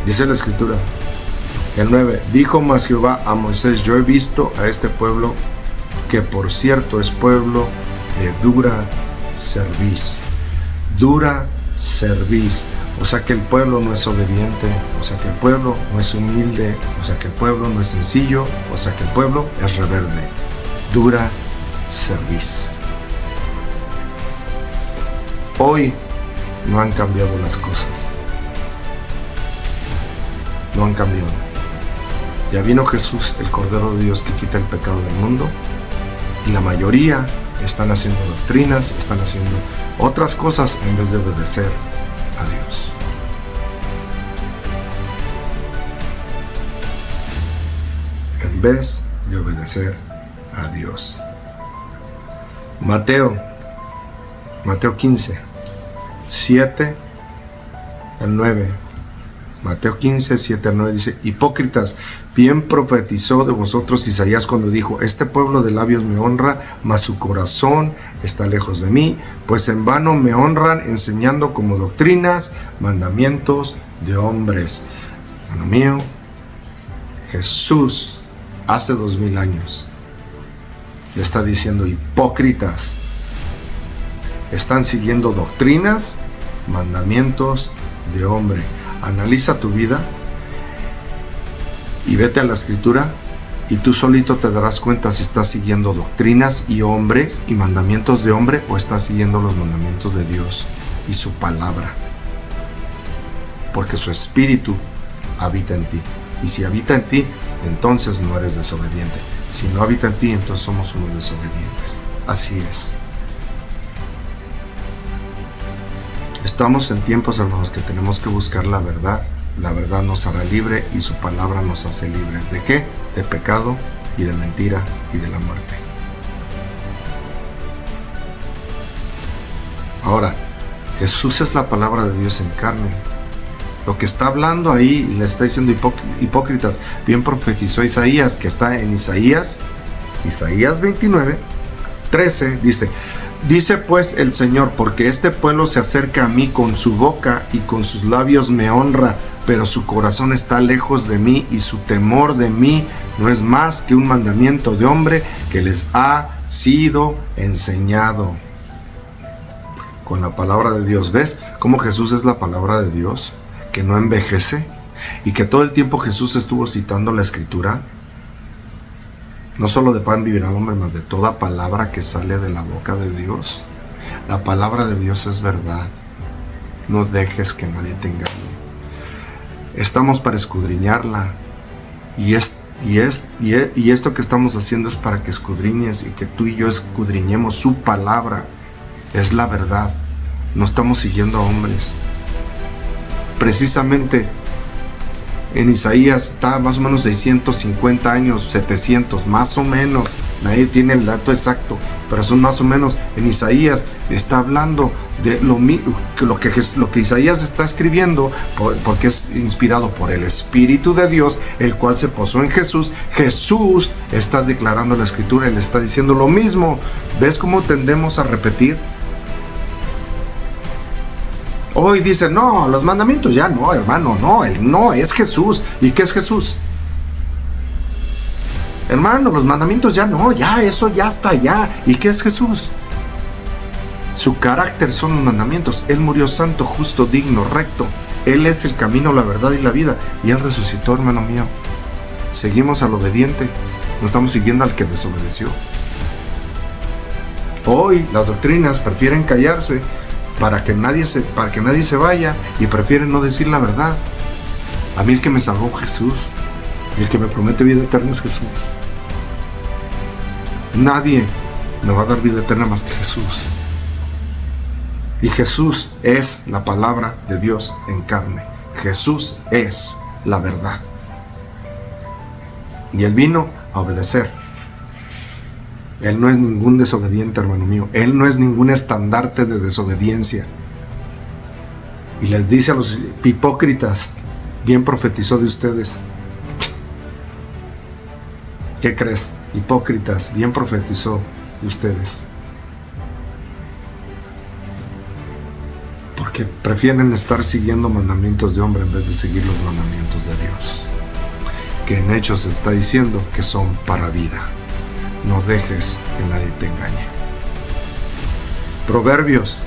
Dice la Escritura, el 9, dijo más Jehová a Moisés: yo he visto a este pueblo, que por cierto es pueblo de dura cerviz. Dura cerviz. O sea que el pueblo no es obediente, o sea que el pueblo no es humilde, o sea que el pueblo no es sencillo, o sea que el pueblo es rebelde. Dura cerviz. Hoy no han cambiado las cosas. No han cambiado. Ya vino Jesús, el Cordero de Dios, que quita el pecado del mundo, y la mayoría están haciendo doctrinas, están haciendo otras cosas en vez de obedecer a Dios. En vez de obedecer a Dios. Mateo 15, 7 al 9. Mateo 15, 7 al 9 dice: hipócritas, bien profetizó de vosotros Isaías cuando dijo: este pueblo de labios me honra, mas su corazón está lejos de mí, pues en vano me honran, enseñando como doctrinas mandamientos de hombres. Hermano mío, Jesús hace 2000 años le está diciendo: hipócritas, están siguiendo doctrinas, mandamientos de hombre. Analiza tu vida y vete a la Escritura, y tú solito te darás cuenta si estás siguiendo doctrinas y hombres y mandamientos de hombre, o estás siguiendo los mandamientos de Dios y su palabra. Porque su Espíritu habita en ti. Y si habita en ti, entonces no eres desobediente. Si no habita en ti, entonces somos unos desobedientes. Así es. Estamos en tiempos, hermanos, que tenemos que buscar la verdad. La verdad nos hará libre, y su palabra nos hace libre. ¿De qué? De pecado y de mentira y de la muerte. Ahora, Jesús es la palabra de Dios en carne. Lo que está hablando ahí, le está diciendo hipócritas, bien profetizó Isaías, que está en Isaías 29, 13, dice pues el Señor, porque este pueblo se acerca a mí con su boca y con sus labios me honra, pero su corazón está lejos de mí y su temor de mí no es más que un mandamiento de hombre que les ha sido enseñado. Con la palabra de Dios, ¿ves cómo Jesús es la palabra de Dios? Que no envejece y que todo el tiempo Jesús estuvo citando la Escritura. No solo de pan vivirá el hombre, mas de toda palabra que sale de la boca de Dios. La palabra de Dios es verdad. No dejes que nadie te engañe. Estamos para escudriñarla. Y esto que estamos haciendo es para que escudriñes y que tú y yo escudriñemos su palabra. Es la verdad. No estamos siguiendo a hombres. Precisamente en Isaías está más o menos 650 años, 700, más o menos. Nadie tiene el dato exacto, pero son más o menos. En Isaías está hablando de lo que Isaías está escribiendo, porque es inspirado por el Espíritu de Dios, el cual se posó en Jesús. Jesús está declarando la Escritura y le está diciendo lo mismo. ¿Ves cómo tendemos a repetir? Hoy dicen, no, los mandamientos ya no, hermano, no, es Jesús. ¿Y qué es Jesús? Hermano, los mandamientos ya no, ya, eso ya está ya. ¿Y qué es Jesús? Su carácter son los mandamientos. Él murió santo, justo, digno, recto. Él es el camino, la verdad y la vida. Y Él resucitó, hermano mío. Seguimos al obediente, no estamos siguiendo al que desobedeció. Hoy las doctrinas prefieren callarse para que nadie se vaya y prefieren no decir la verdad. A mí el que me salvó Jesús, y el que me promete vida eterna es Jesús. Nadie me va a dar vida eterna más que Jesús. Y Jesús es la palabra de Dios en carne. Jesús es la verdad. Y Él vino a obedecer. Él no es ningún desobediente, hermano mío. Él no es ningún estandarte de desobediencia. Y les dice a los hipócritas, bien profetizó de ustedes. ¿Qué crees? Hipócritas, bien profetizó de ustedes. Porque prefieren estar siguiendo mandamientos de hombre en vez de seguir los mandamientos de Dios, que en hechos está diciendo que son para vida. No dejes que nadie te engañe. Proverbios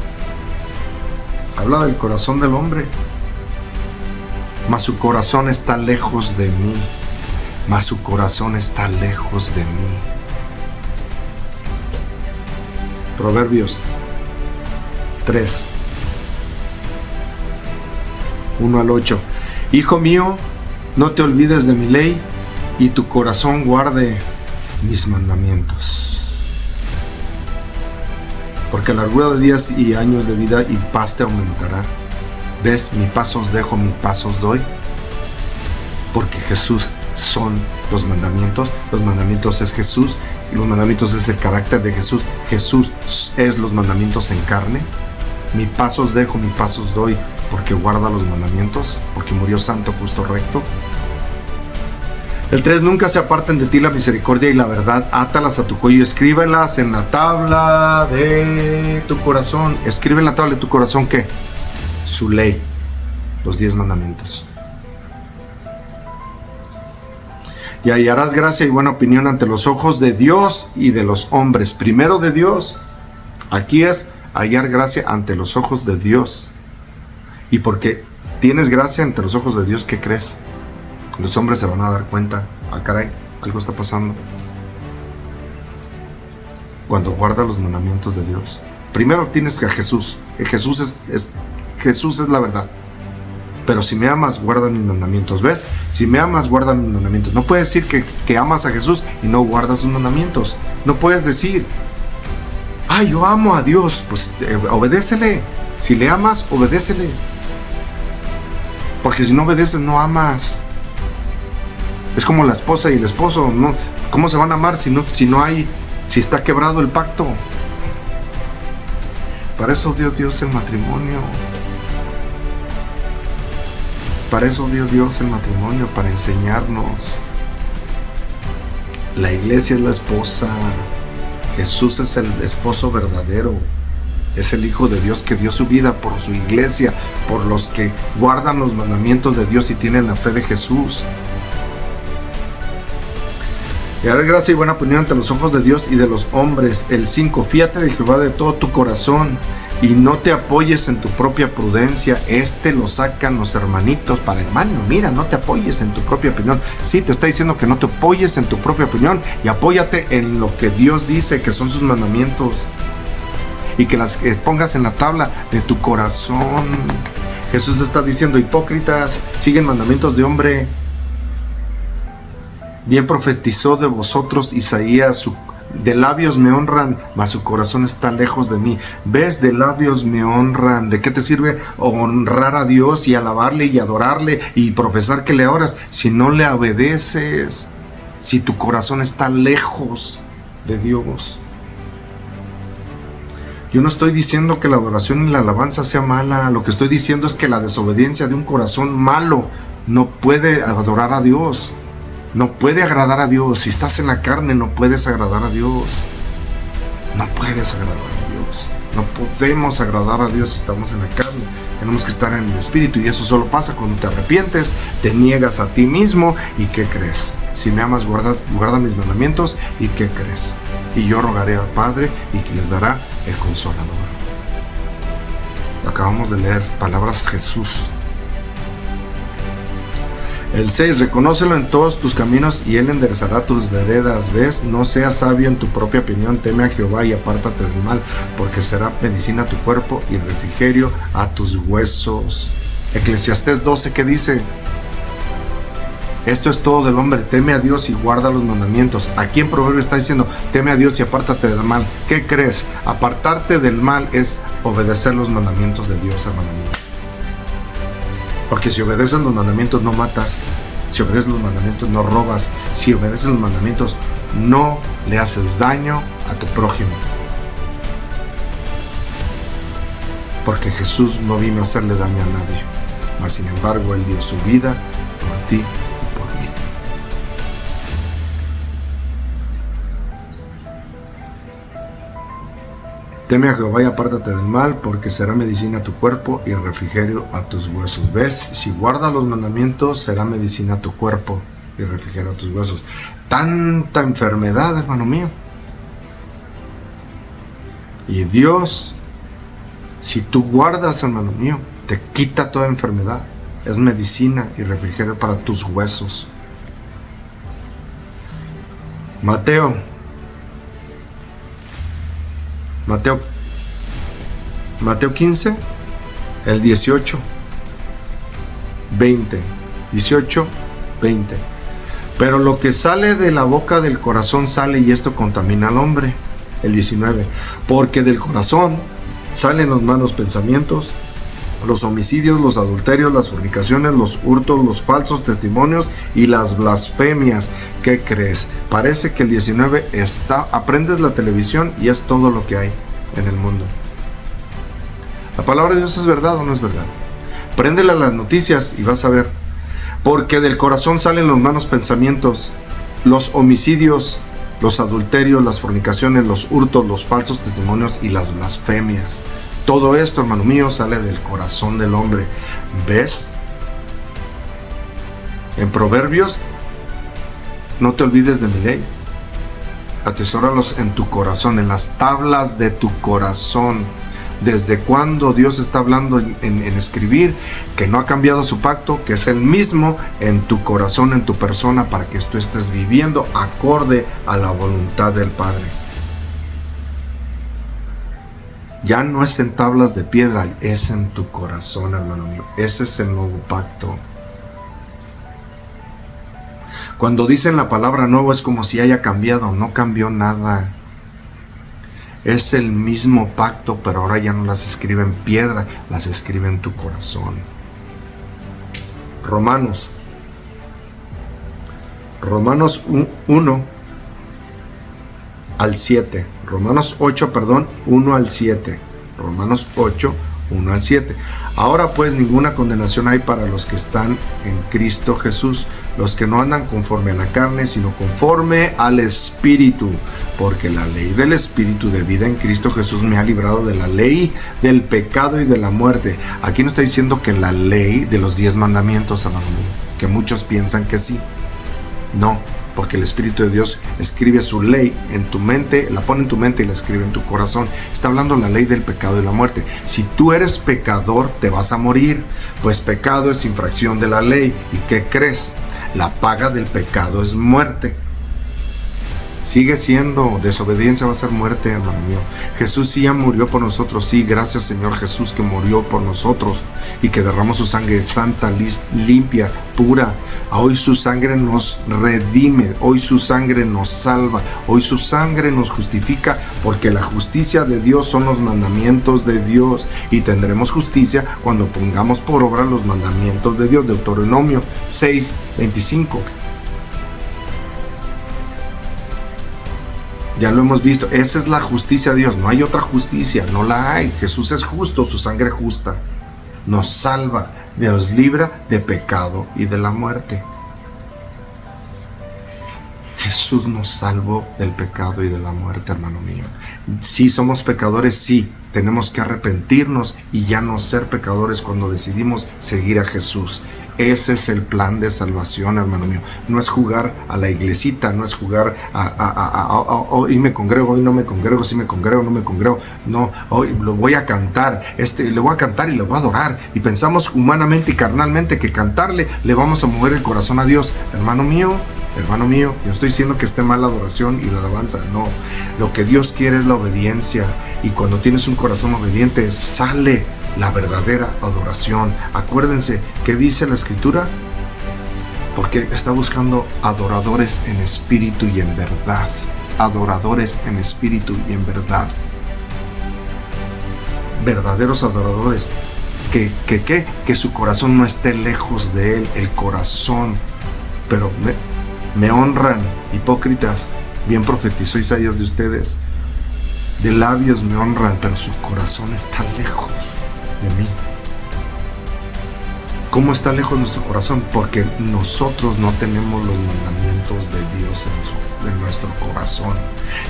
habla del corazón del hombre. Mas su corazón está lejos de mí. Mas su corazón está lejos de mí. Proverbios 3, 1 al 8. Hijo mío, no te olvides de mi ley, y tu corazón guarde mis mandamientos. Porque la largura de días y años de vida y paz te aumentará. ¿Ves? Mi paz os dejo, mi paz os doy. Porque Jesús son los mandamientos. Los mandamientos es Jesús. Y los mandamientos es el carácter de Jesús. Jesús es los mandamientos en carne. Mi paz os dejo, mi paz os doy. Porque guarda los mandamientos. Porque murió santo, justo, recto. El 3, nunca se aparten de ti la misericordia y la verdad, átalas a tu cuello, escríbelas en la tabla de tu corazón. Escribe en la tabla de tu corazón, ¿qué? Su ley, los 10 mandamientos. Y hallarás gracia y buena opinión ante los ojos de Dios y de los hombres. Primero de Dios. Aquí es hallar gracia ante los ojos de Dios. Y porque tienes gracia ante los ojos de Dios, ¿qué crees? Los hombres se van a dar cuenta, caray, algo está pasando. Cuando guardas los mandamientos de Dios. Primero tienes a Jesús. Jesús es la verdad. Pero si me amas, guarda mis mandamientos. ¿Ves? Si me amas, guarda mis mandamientos. No puedes decir que amas a Jesús y no guardas sus mandamientos. No puedes decir, yo amo a Dios. Pues obedécele. Si le amas, obedécele. Porque si no obedeces, no amas. Es como la esposa y el esposo, ¿no? ¿Cómo se van a amar si está quebrado el pacto? Para eso dio Dios el matrimonio. Para eso dio Dios el matrimonio, para enseñarnos. La iglesia es la esposa. Jesús es el esposo verdadero. Es el Hijo de Dios que dio su vida por su iglesia, por los que guardan los mandamientos de Dios y tienen la fe de Jesús. Y haré gracia y buena opinión ante los ojos de Dios y de los hombres. El 5. Fíate de Jehová de todo tu corazón y no te apoyes en tu propia prudencia. Lo sacan los hermanitos para hermano. Mira, no te apoyes en tu propia opinión. Sí, te está diciendo que no te apoyes en tu propia opinión y apóyate en lo que Dios dice, que son sus mandamientos. Y que las pongas en la tabla de tu corazón. Jesús está diciendo: hipócritas, siguen mandamientos de hombre. Bien profetizó de vosotros Isaías: de labios me honran, mas su corazón está lejos de mí. ¿Ves? De labios me honran. ¿De qué te sirve honrar a Dios y alabarle y adorarle y profesar que le oras si no le obedeces? Si tu corazón está lejos de Dios. Yo no estoy diciendo que la adoración y la alabanza sea mala. Lo que estoy diciendo es que la desobediencia de un corazón malo no puede adorar a Dios. No puede agradar a Dios. Si estás en la carne, no puedes agradar a Dios. No puedes agradar a Dios. No podemos agradar a Dios si estamos en la carne. Tenemos que estar en el Espíritu, y eso solo pasa cuando te arrepientes, te niegas a ti mismo. ¿Y qué crees? Si me amas, guarda mis mandamientos. ¿Y qué crees? Y yo rogaré al Padre y que les dará el Consolador. Acabamos de leer palabras de Jesús. El 6. Reconócelo en todos tus caminos y Él enderezará tus veredas. ¿Ves? No seas sabio en tu propia opinión. Teme a Jehová y apártate del mal, porque será medicina a tu cuerpo y refrigerio a tus huesos. Eclesiastés 12, ¿qué dice? Esto es todo del hombre: teme a Dios y guarda los mandamientos. Aquí en Proverbio está diciendo: teme a Dios y apártate del mal. ¿Qué crees? Apartarte del mal es obedecer los mandamientos de Dios, hermano mío. Porque si obedeces los mandamientos no matas. Si obedeces los mandamientos no robas. Si obedeces los mandamientos no le haces daño a tu prójimo. Porque Jesús no vino a hacerle daño a nadie, mas sin embargo Él dio su vida por ti y por mí. Teme a Jehová y apártate del mal, porque será medicina a tu cuerpo y refrigerio a tus huesos. ¿Ves? Si guardas los mandamientos, será medicina a tu cuerpo y refrigerio a tus huesos. Tanta enfermedad, hermano mío. Y Dios, si tú guardas, hermano mío, te quita toda enfermedad. Es medicina y refrigerio para tus huesos. Mateo 15, el 18, 20. 18, 20. Pero lo que sale de la boca del corazón sale, y esto contamina al hombre. El 19. Porque del corazón salen los malos pensamientos, los homicidios, los adulterios, las fornicaciones, los hurtos, los falsos testimonios y las blasfemias. ¿Qué crees? Parece que el 19 aprendes la televisión y es todo lo que hay en el mundo. ¿La palabra de Dios es verdad o no es verdad? Préndele a las noticias y vas a ver. Porque del corazón salen los malos pensamientos, los homicidios, los adulterios, las fornicaciones, los hurtos, los falsos testimonios y las blasfemias. Todo esto, hermano mío, sale del corazón del hombre. ¿Ves? En Proverbios: no te olvides de mi ley. Atesóralos en tu corazón, en las tablas de tu corazón. ¿Desde cuándo Dios está hablando en escribir? Que no ha cambiado su pacto, que es el mismo en tu corazón, en tu persona, para que tú estés viviendo acorde a la voluntad del Padre. Ya no es en tablas de piedra, es en tu corazón, hermano mío. Ese es el nuevo pacto. Cuando dicen la palabra nuevo es como si haya cambiado. No cambió nada. Es el mismo pacto, pero ahora ya no las escribe en piedra, las escribe en tu corazón. Romanos 1 al 7. Romanos 8, 1 al 7. Romanos 8, 1 al 7. Ahora pues ninguna condenación hay para los que están en Cristo Jesús, los que no andan conforme a la carne, sino conforme al Espíritu, porque la ley del Espíritu de vida en Cristo Jesús me ha librado de la ley del pecado y de la muerte. Aquí no está diciendo que la ley de los 10 mandamientos, hermano mío, que muchos piensan que sí. No, porque el Espíritu de Dios escribe su ley en tu mente, la pone en tu mente y la escribe en tu corazón. Está hablando la ley del pecado y la muerte. Si tú eres pecador, te vas a morir, pues pecado es infracción de la ley. ¿Y qué crees? La paga del pecado es muerte. Sigue siendo, desobediencia va a ser muerte, hermano mío. Jesús sí ya murió por nosotros, sí, gracias Señor Jesús que murió por nosotros y que derramó su sangre santa, limpia, pura. Hoy su sangre nos redime, hoy su sangre nos salva, hoy su sangre nos justifica, porque la justicia de Dios son los mandamientos de Dios, y tendremos justicia cuando pongamos por obra los mandamientos de Dios. Deuteronomio 6, 25. Ya lo hemos visto, esa es la justicia de Dios, no hay otra justicia, no la hay. Jesús es justo, su sangre justa nos salva, nos libra de pecado y de la muerte. Jesús nos salvó del pecado y de la muerte, hermano mío. Sí somos pecadores, sí, tenemos que arrepentirnos y ya no ser pecadores cuando decidimos seguir a Jesús. Ese es el plan de salvación, hermano mío. No es jugar a la iglesita, no es jugar hoy me congrego, hoy no me congrego, si me congrego, no me congrego. No, hoy lo voy a cantar, le voy a cantar y le voy a adorar. Y pensamos humanamente y carnalmente que cantarle le vamos a mover el corazón a Dios. Hermano mío, yo estoy diciendo que esté mal la adoración y la alabanza. No, lo que Dios quiere es la obediencia. Y cuando tienes un corazón obediente, sale la verdadera adoración. Acuérdense, ¿qué dice la Escritura? Porque está buscando adoradores en espíritu y en verdad. Adoradores en espíritu y en verdad. Verdaderos adoradores. Que su corazón no esté lejos de Él. El corazón. Pero me honran, hipócritas. Bien profetizó Isaías de ustedes. De labios me honran, pero su corazón está lejos de mí. ¿Cómo está lejos nuestro corazón? Porque nosotros no tenemos los mandamientos de Dios en nuestro corazón.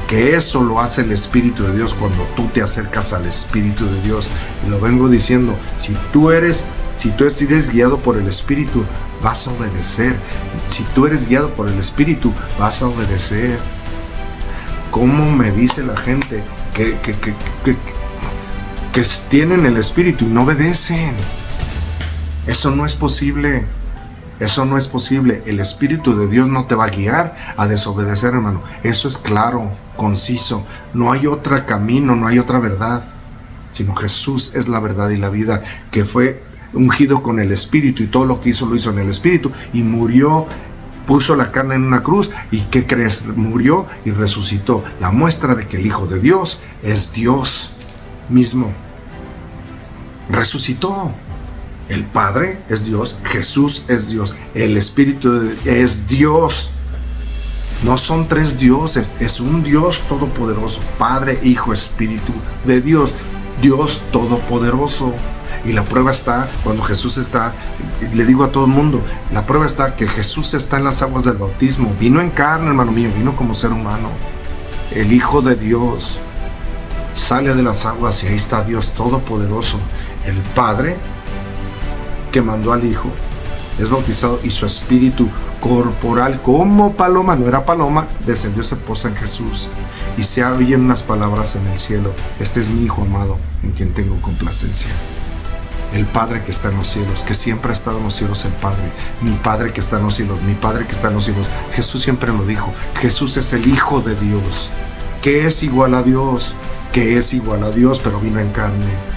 Que eso lo hace el Espíritu de Dios cuando tú te acercas al Espíritu de Dios. Y lo vengo diciendo, si tú eres guiado por el Espíritu, vas a obedecer. Si tú eres guiado por el Espíritu, vas a obedecer. ¿Cómo me dice la gente que tienen el Espíritu y no obedecen? Eso no es posible. Eso no es posible. El Espíritu de Dios no te va a guiar a desobedecer, hermano. Eso es claro, conciso. No hay otro camino, no hay otra verdad, sino Jesús es la verdad y la vida, que fue ungido con el Espíritu y todo lo que hizo lo hizo en el Espíritu y murió. Puso la carne en una cruz y ¿qué crees? Murió y resucitó. La muestra de que el Hijo de Dios es Dios mismo. Resucitó. El Padre es Dios, Jesús es Dios, el Espíritu es Dios. No son tres dioses, es un Dios todopoderoso, Padre, Hijo, Espíritu de Dios, Dios todopoderoso. Y la prueba está cuando Jesús está, le digo a todo el mundo, la prueba está que Jesús está en las aguas del bautismo. Vino en carne, hermano mío, vino como ser humano. El Hijo de Dios sale de las aguas y ahí está Dios todopoderoso. El Padre que mandó al Hijo es bautizado y su espíritu corporal como paloma, no era paloma, descendió, se posa en Jesús. Y se oyen unas palabras en el cielo: este es mi Hijo amado, en quien tengo complacencia. El Padre que está en los cielos, que siempre ha estado en los cielos, el Padre. Mi Padre que está en los cielos, mi Padre que está en los cielos. Jesús siempre lo dijo. Jesús es el Hijo de Dios, que es igual a Dios, pero vino en carne.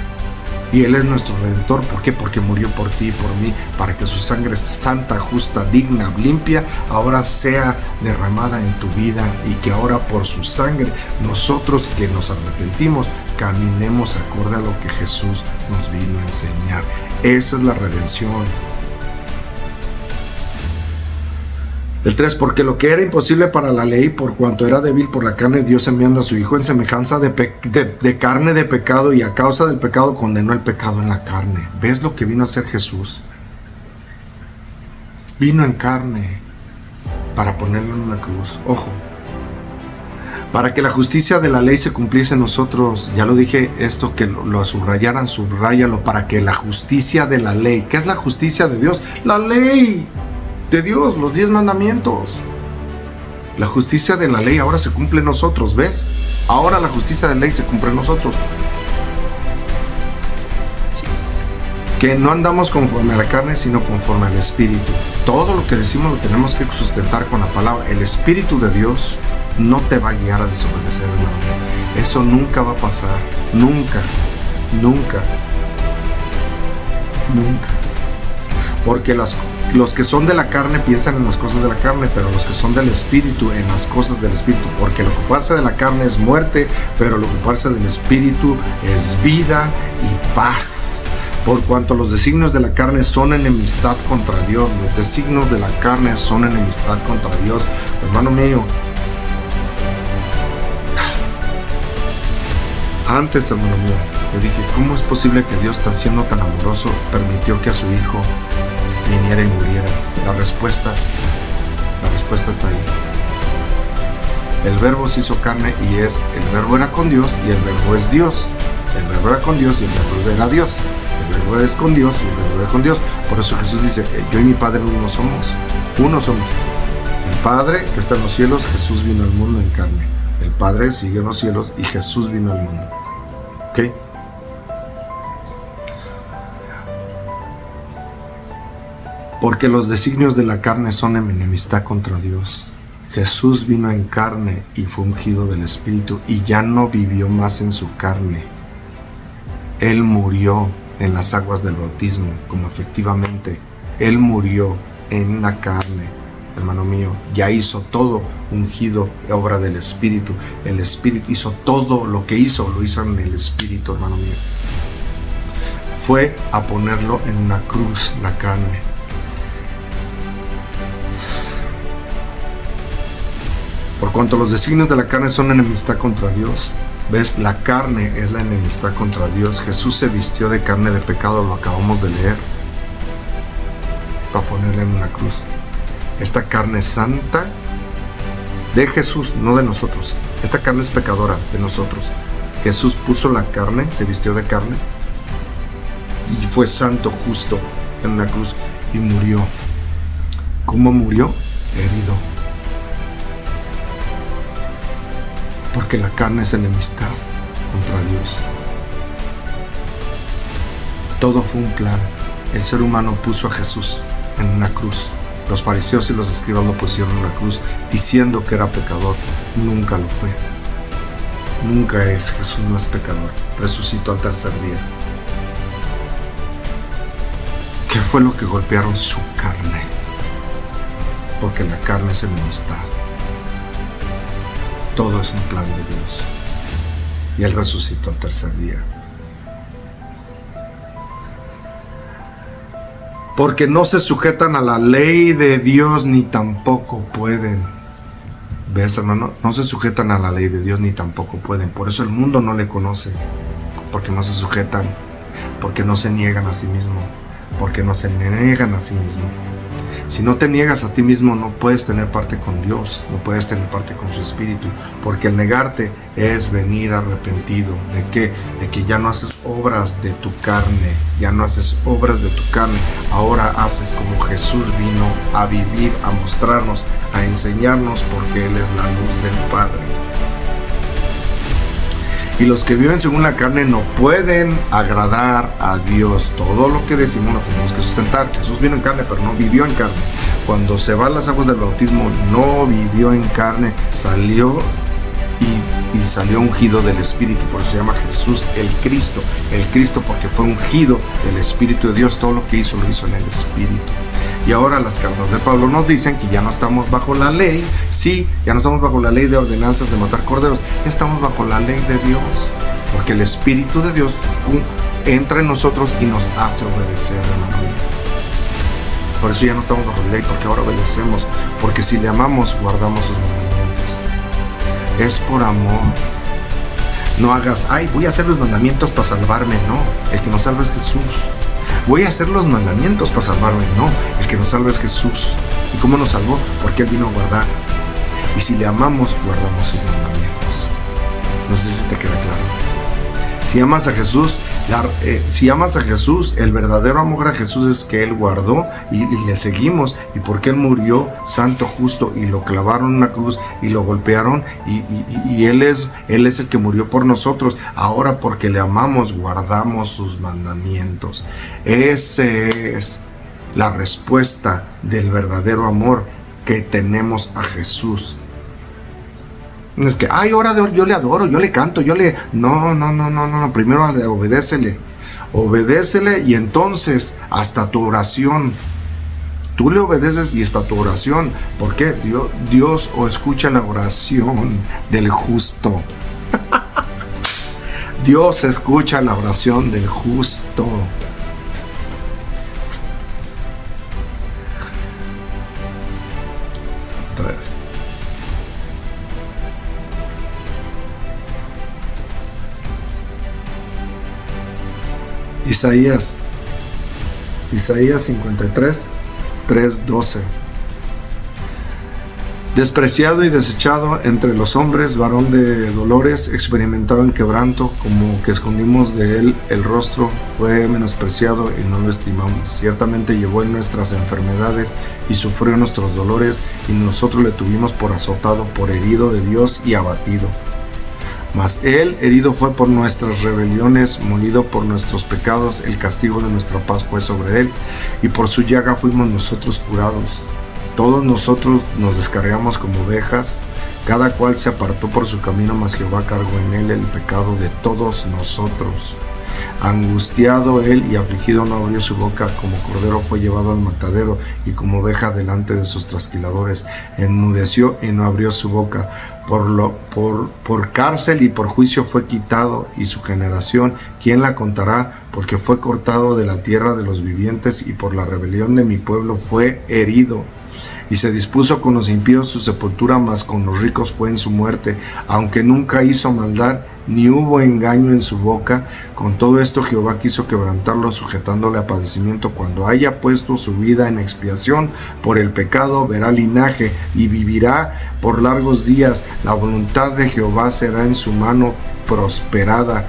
Y Él es nuestro Redentor. ¿Por qué? Porque murió por ti y por mí, para que su sangre santa, justa, digna, limpia, ahora sea derramada en tu vida, y que ahora por su sangre nosotros que nos arrepentimos caminemos acorde a lo que Jesús nos vino a enseñar. Esa es la redención. El 3, porque lo que era imposible para la ley, por cuanto era débil por la carne, Dios enviando a su Hijo en semejanza de carne de pecado, y a causa del pecado condenó el pecado en la carne. ¿Ves lo que vino a hacer Jesús? Vino en carne para ponerlo en una cruz. Ojo, para que la justicia de la ley se cumpliese en nosotros. Ya lo dije, esto que lo subrayaran, subráyalo, para que la justicia de la ley. ¿Qué es la justicia de Dios? La ley de Dios, los 10 mandamientos. La justicia de la ley ahora se cumple en nosotros, ¿ves? Ahora la justicia de la ley se cumple en nosotros. Que no andamos conforme a la carne, sino conforme al Espíritu. Todo lo que decimos lo tenemos que sustentar con la palabra. El Espíritu de Dios no te va a guiar a desobedecer, hermano. Eso nunca va a pasar. Nunca. Nunca. Nunca. Porque los que son de la carne piensan en las cosas de la carne, pero los que son del Espíritu en las cosas del Espíritu. Porque lo que ocuparse de la carne es muerte, pero lo que ocuparse del Espíritu es vida y paz. Por cuanto los designios de la carne son enemistad contra Dios. Los designios de la carne son enemistad contra Dios. Hermano mío, antes, hermano mío, le dije, ¿cómo es posible que Dios, siendo tan amoroso, permitió que a su Hijo viniera y muriera? La respuesta está ahí. El Verbo se hizo carne y el Verbo era con Dios y el Verbo es Dios. El Verbo era con Dios y el Verbo era Dios. El Verbo es con Dios y el Verbo era con Dios. Por eso Jesús dice, yo y mi Padre uno somos. Uno somos. El Padre que está en los cielos, Jesús vino al mundo en carne. El Padre sigue en los cielos y Jesús vino al mundo. ¿Ok? Porque los designios de la carne son enemistad contra Dios. Jesús vino en carne y fue ungido del Espíritu y ya no vivió más en su carne. Él murió en las aguas del bautismo, como efectivamente Él murió en la carne. Hermano mío, ya hizo todo ungido, obra del Espíritu. El Espíritu hizo todo lo que hizo, lo hizo en el Espíritu, hermano mío. Fue a ponerlo en una cruz, la carne. Por cuanto los designios de la carne son enemistad contra Dios. ¿Ves? La carne es la enemistad contra Dios. Jesús se vistió de carne de pecado, lo acabamos de leer, para ponerle en una cruz. Esta carne santa de Jesús, no de nosotros. Esta carne es pecadora de nosotros. Jesús puso la carne, se vistió de carne y fue santo, justo en una cruz y murió. ¿Cómo murió? Herido. Porque la carne es enemistad contra Dios. Todo fue un plan. El ser humano puso a Jesús en una cruz. Los fariseos y los escribas lo pusieron en una cruz diciendo que era pecador. Nunca lo fue. Nunca es. Jesús no es pecador. Resucitó al tercer día. ¿Qué fue lo que golpearon? Su carne. Porque la carne es enemistad. Todo es un plan de Dios. Y Él resucitó al tercer día. Porque no se sujetan a la ley de Dios ni tampoco pueden. ¿Ves, hermano? No se sujetan a la ley de Dios ni tampoco pueden. Por eso el mundo no le conoce. Porque no se sujetan. Porque no se niegan a sí mismo. Porque no se niegan a sí mismo. Si no te niegas a ti mismo, no puedes tener parte con Dios, no puedes tener parte con su Espíritu, porque el negarte es venir arrepentido. ¿De qué? De que ya no haces obras de tu carne, ya no haces obras de tu carne, ahora haces como Jesús vino a vivir, a mostrarnos, a enseñarnos, porque Él es la luz del Padre. Y los que viven según la carne no pueden agradar a Dios. Todo lo que decimos lo tenemos que sustentar. Jesús vino en carne, pero no vivió en carne. Cuando se va a las aguas del bautismo, no vivió en carne. Salió y salió ungido del Espíritu. Por eso se llama Jesús el Cristo. El Cristo porque fue ungido del Espíritu de Dios. Todo lo que hizo, lo hizo en el Espíritu. Y ahora las cartas de Pablo nos dicen que ya no estamos bajo la ley. Sí, ya no estamos bajo la ley de ordenanzas de matar corderos. Ya estamos bajo la ley de Dios. Porque el Espíritu de Dios entra en nosotros y nos hace obedecer, hermano mío. Por eso ya no estamos bajo ley, porque ahora obedecemos. Porque si le amamos, guardamos sus mandamientos. Es por amor. No hagas, voy a hacer los mandamientos para salvarme. No, el que nos salva es Jesús. Voy a hacer los mandamientos para salvarme. No, el que nos salva es Jesús. ¿Y cómo nos salvó? Porque Él vino a guardar. Y si le amamos, guardamos sus mandamientos. No sé si te queda claro. Si amas a Jesús, el verdadero amor a Jesús es que Él guardó y le seguimos. Y porque Él murió santo, justo, y lo clavaron en una cruz y lo golpearon, y Él es el que murió por nosotros. Ahora, porque le amamos, guardamos sus mandamientos. Esa es la respuesta del verdadero amor que tenemos a Jesús. No es que, ahora yo le adoro, yo le canto, No, primero obedécele. Obedécele y entonces hasta tu oración. Tú le obedeces y hasta tu oración. ¿Por qué? Dios escucha la oración del justo. Dios escucha la oración del justo. Isaías 53, 3:12. Despreciado y desechado entre los hombres, varón de dolores, experimentado en quebranto, como que escondimos de él el rostro, fue menospreciado y no lo estimamos. Ciertamente llevó en nuestras enfermedades y sufrió nuestros dolores, y nosotros le tuvimos por azotado, por herido de Dios y abatido. Mas Él herido fue por nuestras rebeliones, molido por nuestros pecados, el castigo de nuestra paz fue sobre Él, y por su llaga fuimos nosotros curados. Todos nosotros nos descarriamos como ovejas, cada cual se apartó por su camino, mas Jehová cargó en Él el pecado de todos nosotros. Angustiado Él y afligido no abrió su boca, como cordero fue llevado al matadero, y como oveja delante de sus trasquiladores. Enmudeció y no abrió su boca. Por cárcel y por juicio fue quitado, y su generación, ¿quién la contará? Porque fue cortado de la tierra de los vivientes, y por la rebelión de mi pueblo fue herido. Y se dispuso con los impíos su sepultura, mas con los ricos fue en su muerte, aunque nunca hizo maldad, ni hubo engaño en su boca. Con todo esto Jehová quiso quebrantarlo, sujetándole a padecimiento. Cuando haya puesto su vida en expiación por el pecado, verá linaje y vivirá por largos días. La voluntad de Jehová será en su mano prosperada.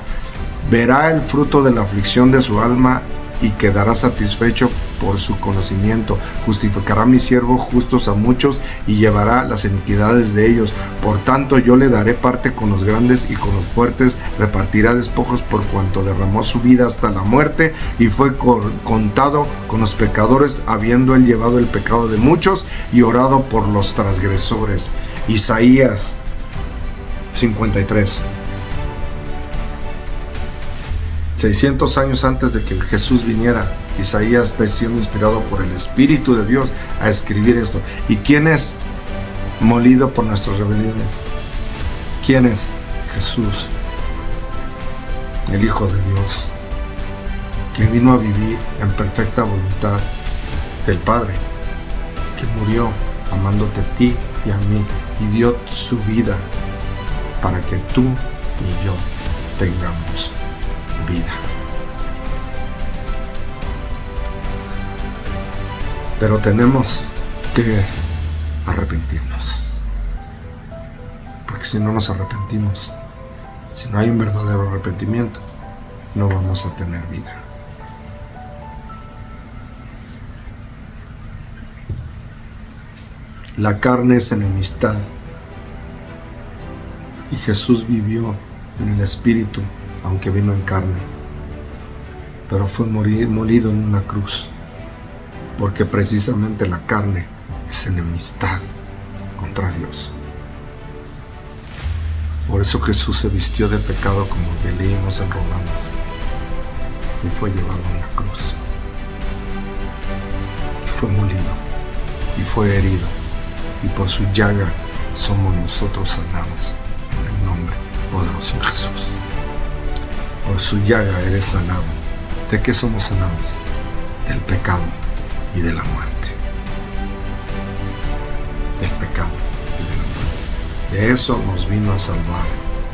Verá el fruto de la aflicción de su alma y quedará satisfecho por su conocimiento. Justificará mi siervo justos a muchos y llevará las iniquidades de ellos. Por tanto, yo le daré parte con los grandes y con los fuertes, repartirá despojos por cuanto derramó su vida hasta la muerte y fue contado con los pecadores, habiendo él llevado el pecado de muchos y orado por los transgresores. Isaías 53. 600 años antes de que Jesús viniera, Isaías está siendo inspirado por el Espíritu de Dios a escribir esto. ¿Y quién es molido por nuestras rebeliones? ¿Quién es? Jesús, el Hijo de Dios, quien vino a vivir en perfecta voluntad del Padre, que murió amándote a ti y a mí y dio su vida para que tú y yo tengamos vida. Pero tenemos que arrepentirnos, porque si no nos arrepentimos, si no hay un verdadero arrepentimiento, no vamos a tener vida. La carne es enemistad y Jesús vivió en el Espíritu, aunque vino en carne, pero fue molido en una cruz, porque precisamente la carne es enemistad contra Dios. Por eso Jesús se vistió de pecado, como leímos en Romanos, y fue llevado a una cruz, y fue molido, y fue herido, y por su llaga somos nosotros sanados, en el nombre poderoso de Jesús. Por su llaga eres sanado. ¿De qué somos sanados? Del pecado y de la muerte. pecado y de la muerte. De eso nos vino a salvar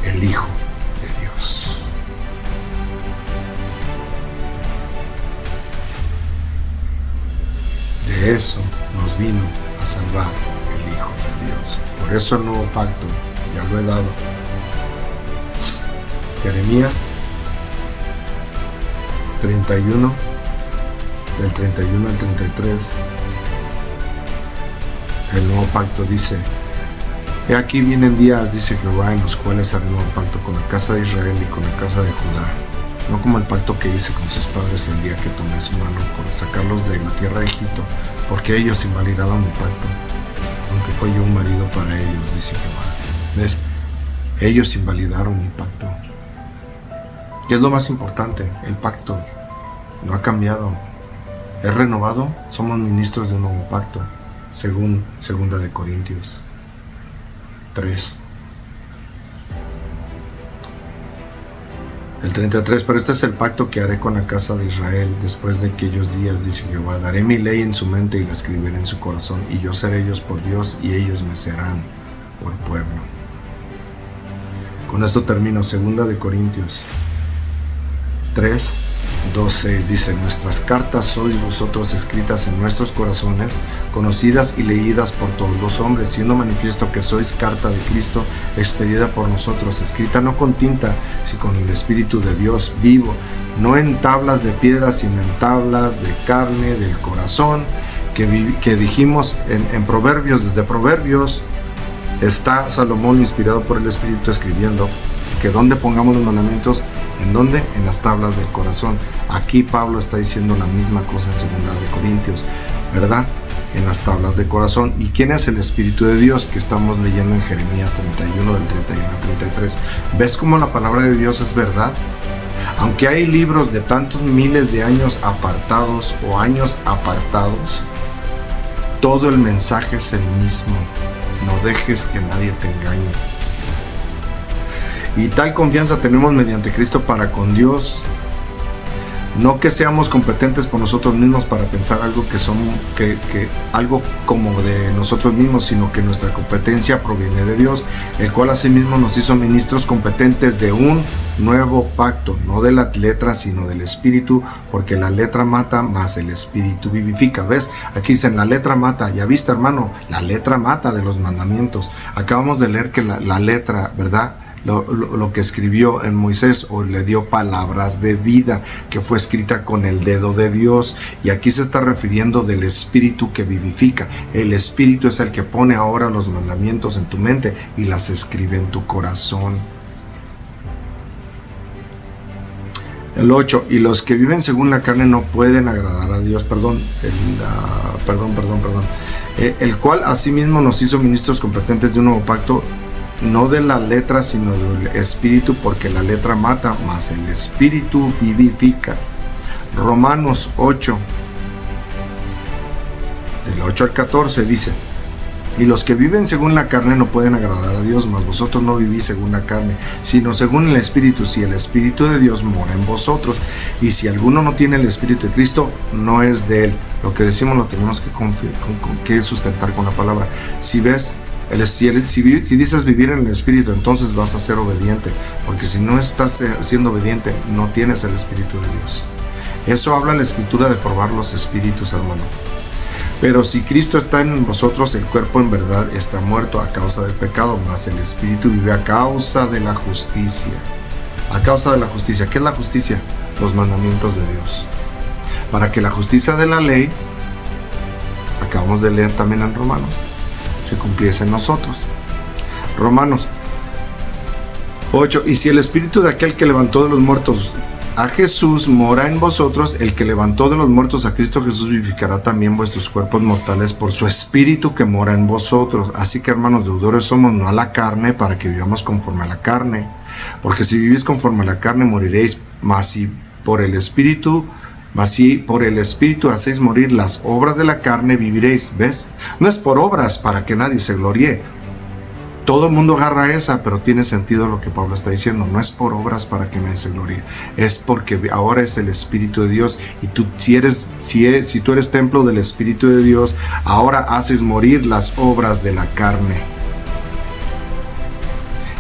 el Hijo de Dios. De eso nos vino a salvar el Hijo de Dios. Por eso el nuevo pacto, ya lo he dado. Jeremías 31, del 31 al 33. El nuevo pacto dice: he aquí vienen días, dice Jehová, en los cuales haré nuevo pacto con la casa de Israel y con la casa de Judá, no como el pacto que hice con sus padres el día que tomé su mano por sacarlos de la tierra de Egipto, porque ellos invalidaron mi pacto, aunque fue yo un marido para ellos, dice Jehová. ¿Ves? Ellos invalidaron mi pacto. ¿Qué es lo más importante? El pacto no ha cambiado, es renovado. Somos ministros de un nuevo pacto, según 2 Corintios 3. El 33, pero este es el pacto que haré con la casa de Israel después de aquellos días, dice Jehová. Daré mi ley en su mente y la escribiré en su corazón, y yo seré ellos por Dios y ellos me serán por pueblo. Con esto termino. 2 Corintios 3, 2, 6 dice: nuestras cartas sois vosotros escritas en nuestros corazones, conocidas y leídas por todos los hombres, siendo manifiesto que sois carta de Cristo, expedida por nosotros, escrita no con tinta, sino con el Espíritu de Dios vivo, no en tablas de piedra, sino en tablas de carne del corazón, que dijimos en Proverbios. Desde Proverbios está Salomón inspirado por el Espíritu escribiendo que donde pongamos los mandamientos, ¿en dónde? En las tablas del corazón. Aquí Pablo está diciendo la misma cosa en 2 Corintios, ¿verdad? En las tablas de corazón. ¿Y quién es el Espíritu de Dios? Que estamos leyendo en Jeremías 31, del 31 al 33. ¿Ves cómo la palabra de Dios es verdad? Aunque hay libros de tantos miles de años apartados o años apartados, todo el mensaje es el mismo. No dejes que nadie te engañe. Y tal confianza tenemos mediante Cristo para con Dios. No que seamos competentes por nosotros mismos para pensar algo algo como de nosotros mismos, sino que nuestra competencia proviene de Dios, el cual asimismo nos hizo ministros competentes de un nuevo pacto, no de la letra, sino del Espíritu, porque la letra mata, mas el Espíritu vivifica. ¿Ves? Aquí dicen la letra mata. ¿Ya viste, hermano? La letra mata de los mandamientos. Acabamos de leer que la letra, ¿verdad?, lo que escribió en Moisés, o le dio palabras de vida, que fue escrita con el dedo de Dios. Y aquí se está refiriendo del Espíritu que vivifica. El Espíritu es el que pone ahora los mandamientos en tu mente y las escribe en tu corazón. El 8, y los que viven según la carne no pueden agradar a Dios, el cual asimismo nos hizo ministros competentes de un nuevo pacto, no de la letra, sino del Espíritu, porque la letra mata, mas el Espíritu vivifica. Romanos 8, del 8 al 14 dice: y los que viven según la carne no pueden agradar a Dios, mas vosotros no vivís según la carne, sino según el Espíritu, si el Espíritu de Dios mora en vosotros. Y si alguno no tiene el Espíritu de Cristo, no es de él. Lo que decimos lo tenemos que sustentar con la palabra. Si ves, si dices vivir en el Espíritu, entonces vas a ser obediente, porque si no estás siendo obediente, no tienes el Espíritu de Dios. Eso habla la Escritura de probar los espíritus, hermano. Pero si Cristo está en vosotros, el cuerpo en verdad está muerto a causa del pecado, mas el Espíritu vive a causa de la justicia. A causa de la justicia. ¿Qué es la justicia? Los mandamientos de Dios. Para que la justicia de la ley, acabamos de leer también en Romanos, se cumpliese en nosotros. Romanos 8, y si el Espíritu de aquel que levantó de los muertos a Jesús mora en vosotros, el que levantó de los muertos a Cristo Jesús vivificará también vuestros cuerpos mortales por su Espíritu que mora en vosotros. Así que, hermanos, deudores somos no a la carne, para que vivamos conforme a la carne, porque si vivís conforme a la carne moriréis, mas si por el Espíritu hacéis morir las obras de la carne, viviréis. ¿Ves? No es por obras para que nadie se gloríe. Todo el mundo agarra esa, pero tiene sentido lo que Pablo está diciendo. No es por obras para que me se glorie, es porque ahora es el Espíritu de Dios, y tú, si tú eres templo del Espíritu de Dios, ahora haces morir las obras de la carne.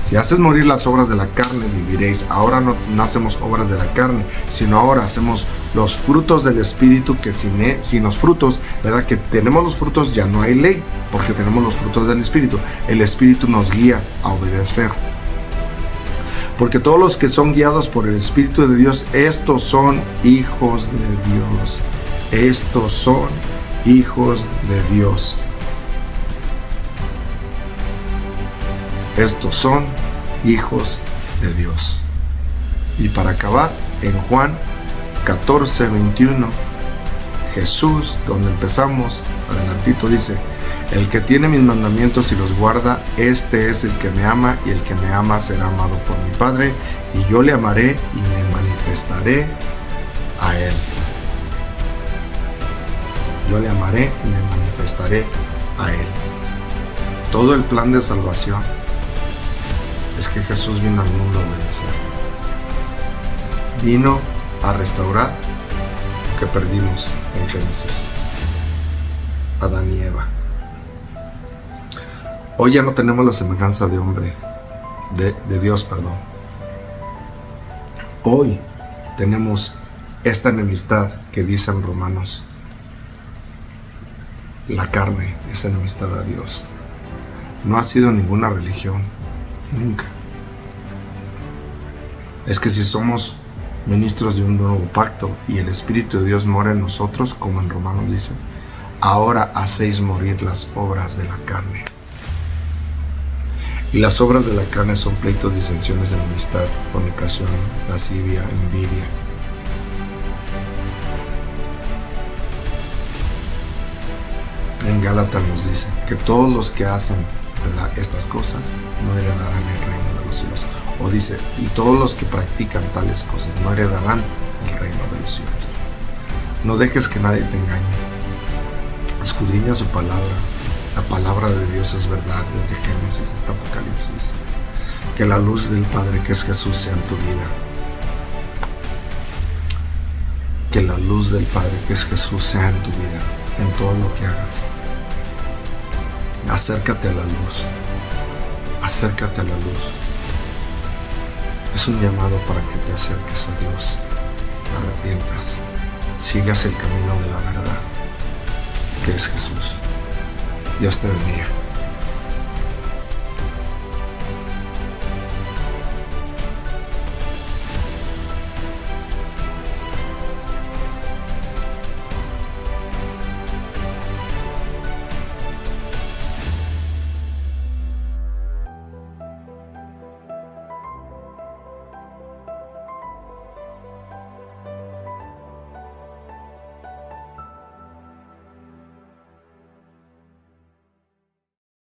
Si haces morir las obras de la carne, viviréis. Ahora no hacemos obras de la carne, sino ahora hacemos los frutos del Espíritu, que sin los frutos, ¿verdad? Que tenemos los frutos, ya no hay ley, porque tenemos los frutos del Espíritu. El Espíritu nos guía a obedecer. Porque todos los que son guiados por el Espíritu de Dios, estos son hijos de Dios. Estos son hijos de Dios. Estos son hijos de Dios. Y para acabar, en Juan 14:21, Jesús, donde empezamos, adelantito dice: el que tiene mis mandamientos y los guarda, este es el que me ama, y el que me ama será amado por mi Padre, y yo le amaré y me manifestaré a él. Yo le amaré y me manifestaré a él. Todo el plan de salvación es que Jesús vino al mundo a obedecer. Vino a restaurar lo que perdimos en Génesis, Adán y Eva. Hoy ya no tenemos la semejanza de hombre, de Dios, perdón. Hoy tenemos esta enemistad que dicen Romanos. La carne es enemistad a Dios. No ha sido ninguna religión, nunca. Es que si somos ministros de un nuevo pacto y el Espíritu de Dios mora en nosotros, como en Romanos dice, ahora hacéis morir las obras de la carne. Y las obras de la carne son pleitos, disensiones, enemistad, fornicación, lascivia, envidia. En Gálatas nos dice que todos los que hacen estas cosas no heredarán el reino de los cielos. O dice, y todos los que practican tales cosas no heredarán el reino de los cielos. No dejes que nadie te engañe. Escudriña su palabra. La palabra de Dios es verdad, desde Génesis hasta Apocalipsis. Que la luz del Padre, que es Jesús, sea en tu vida. Que la luz del Padre, que es Jesús, sea en tu vida, en todo lo que hagas. Acércate a la luz. Acércate a la luz. Es un llamado para que te acerques a Dios, te arrepientas, sigas el camino de la verdad, que es Jesús. Dios te bendiga.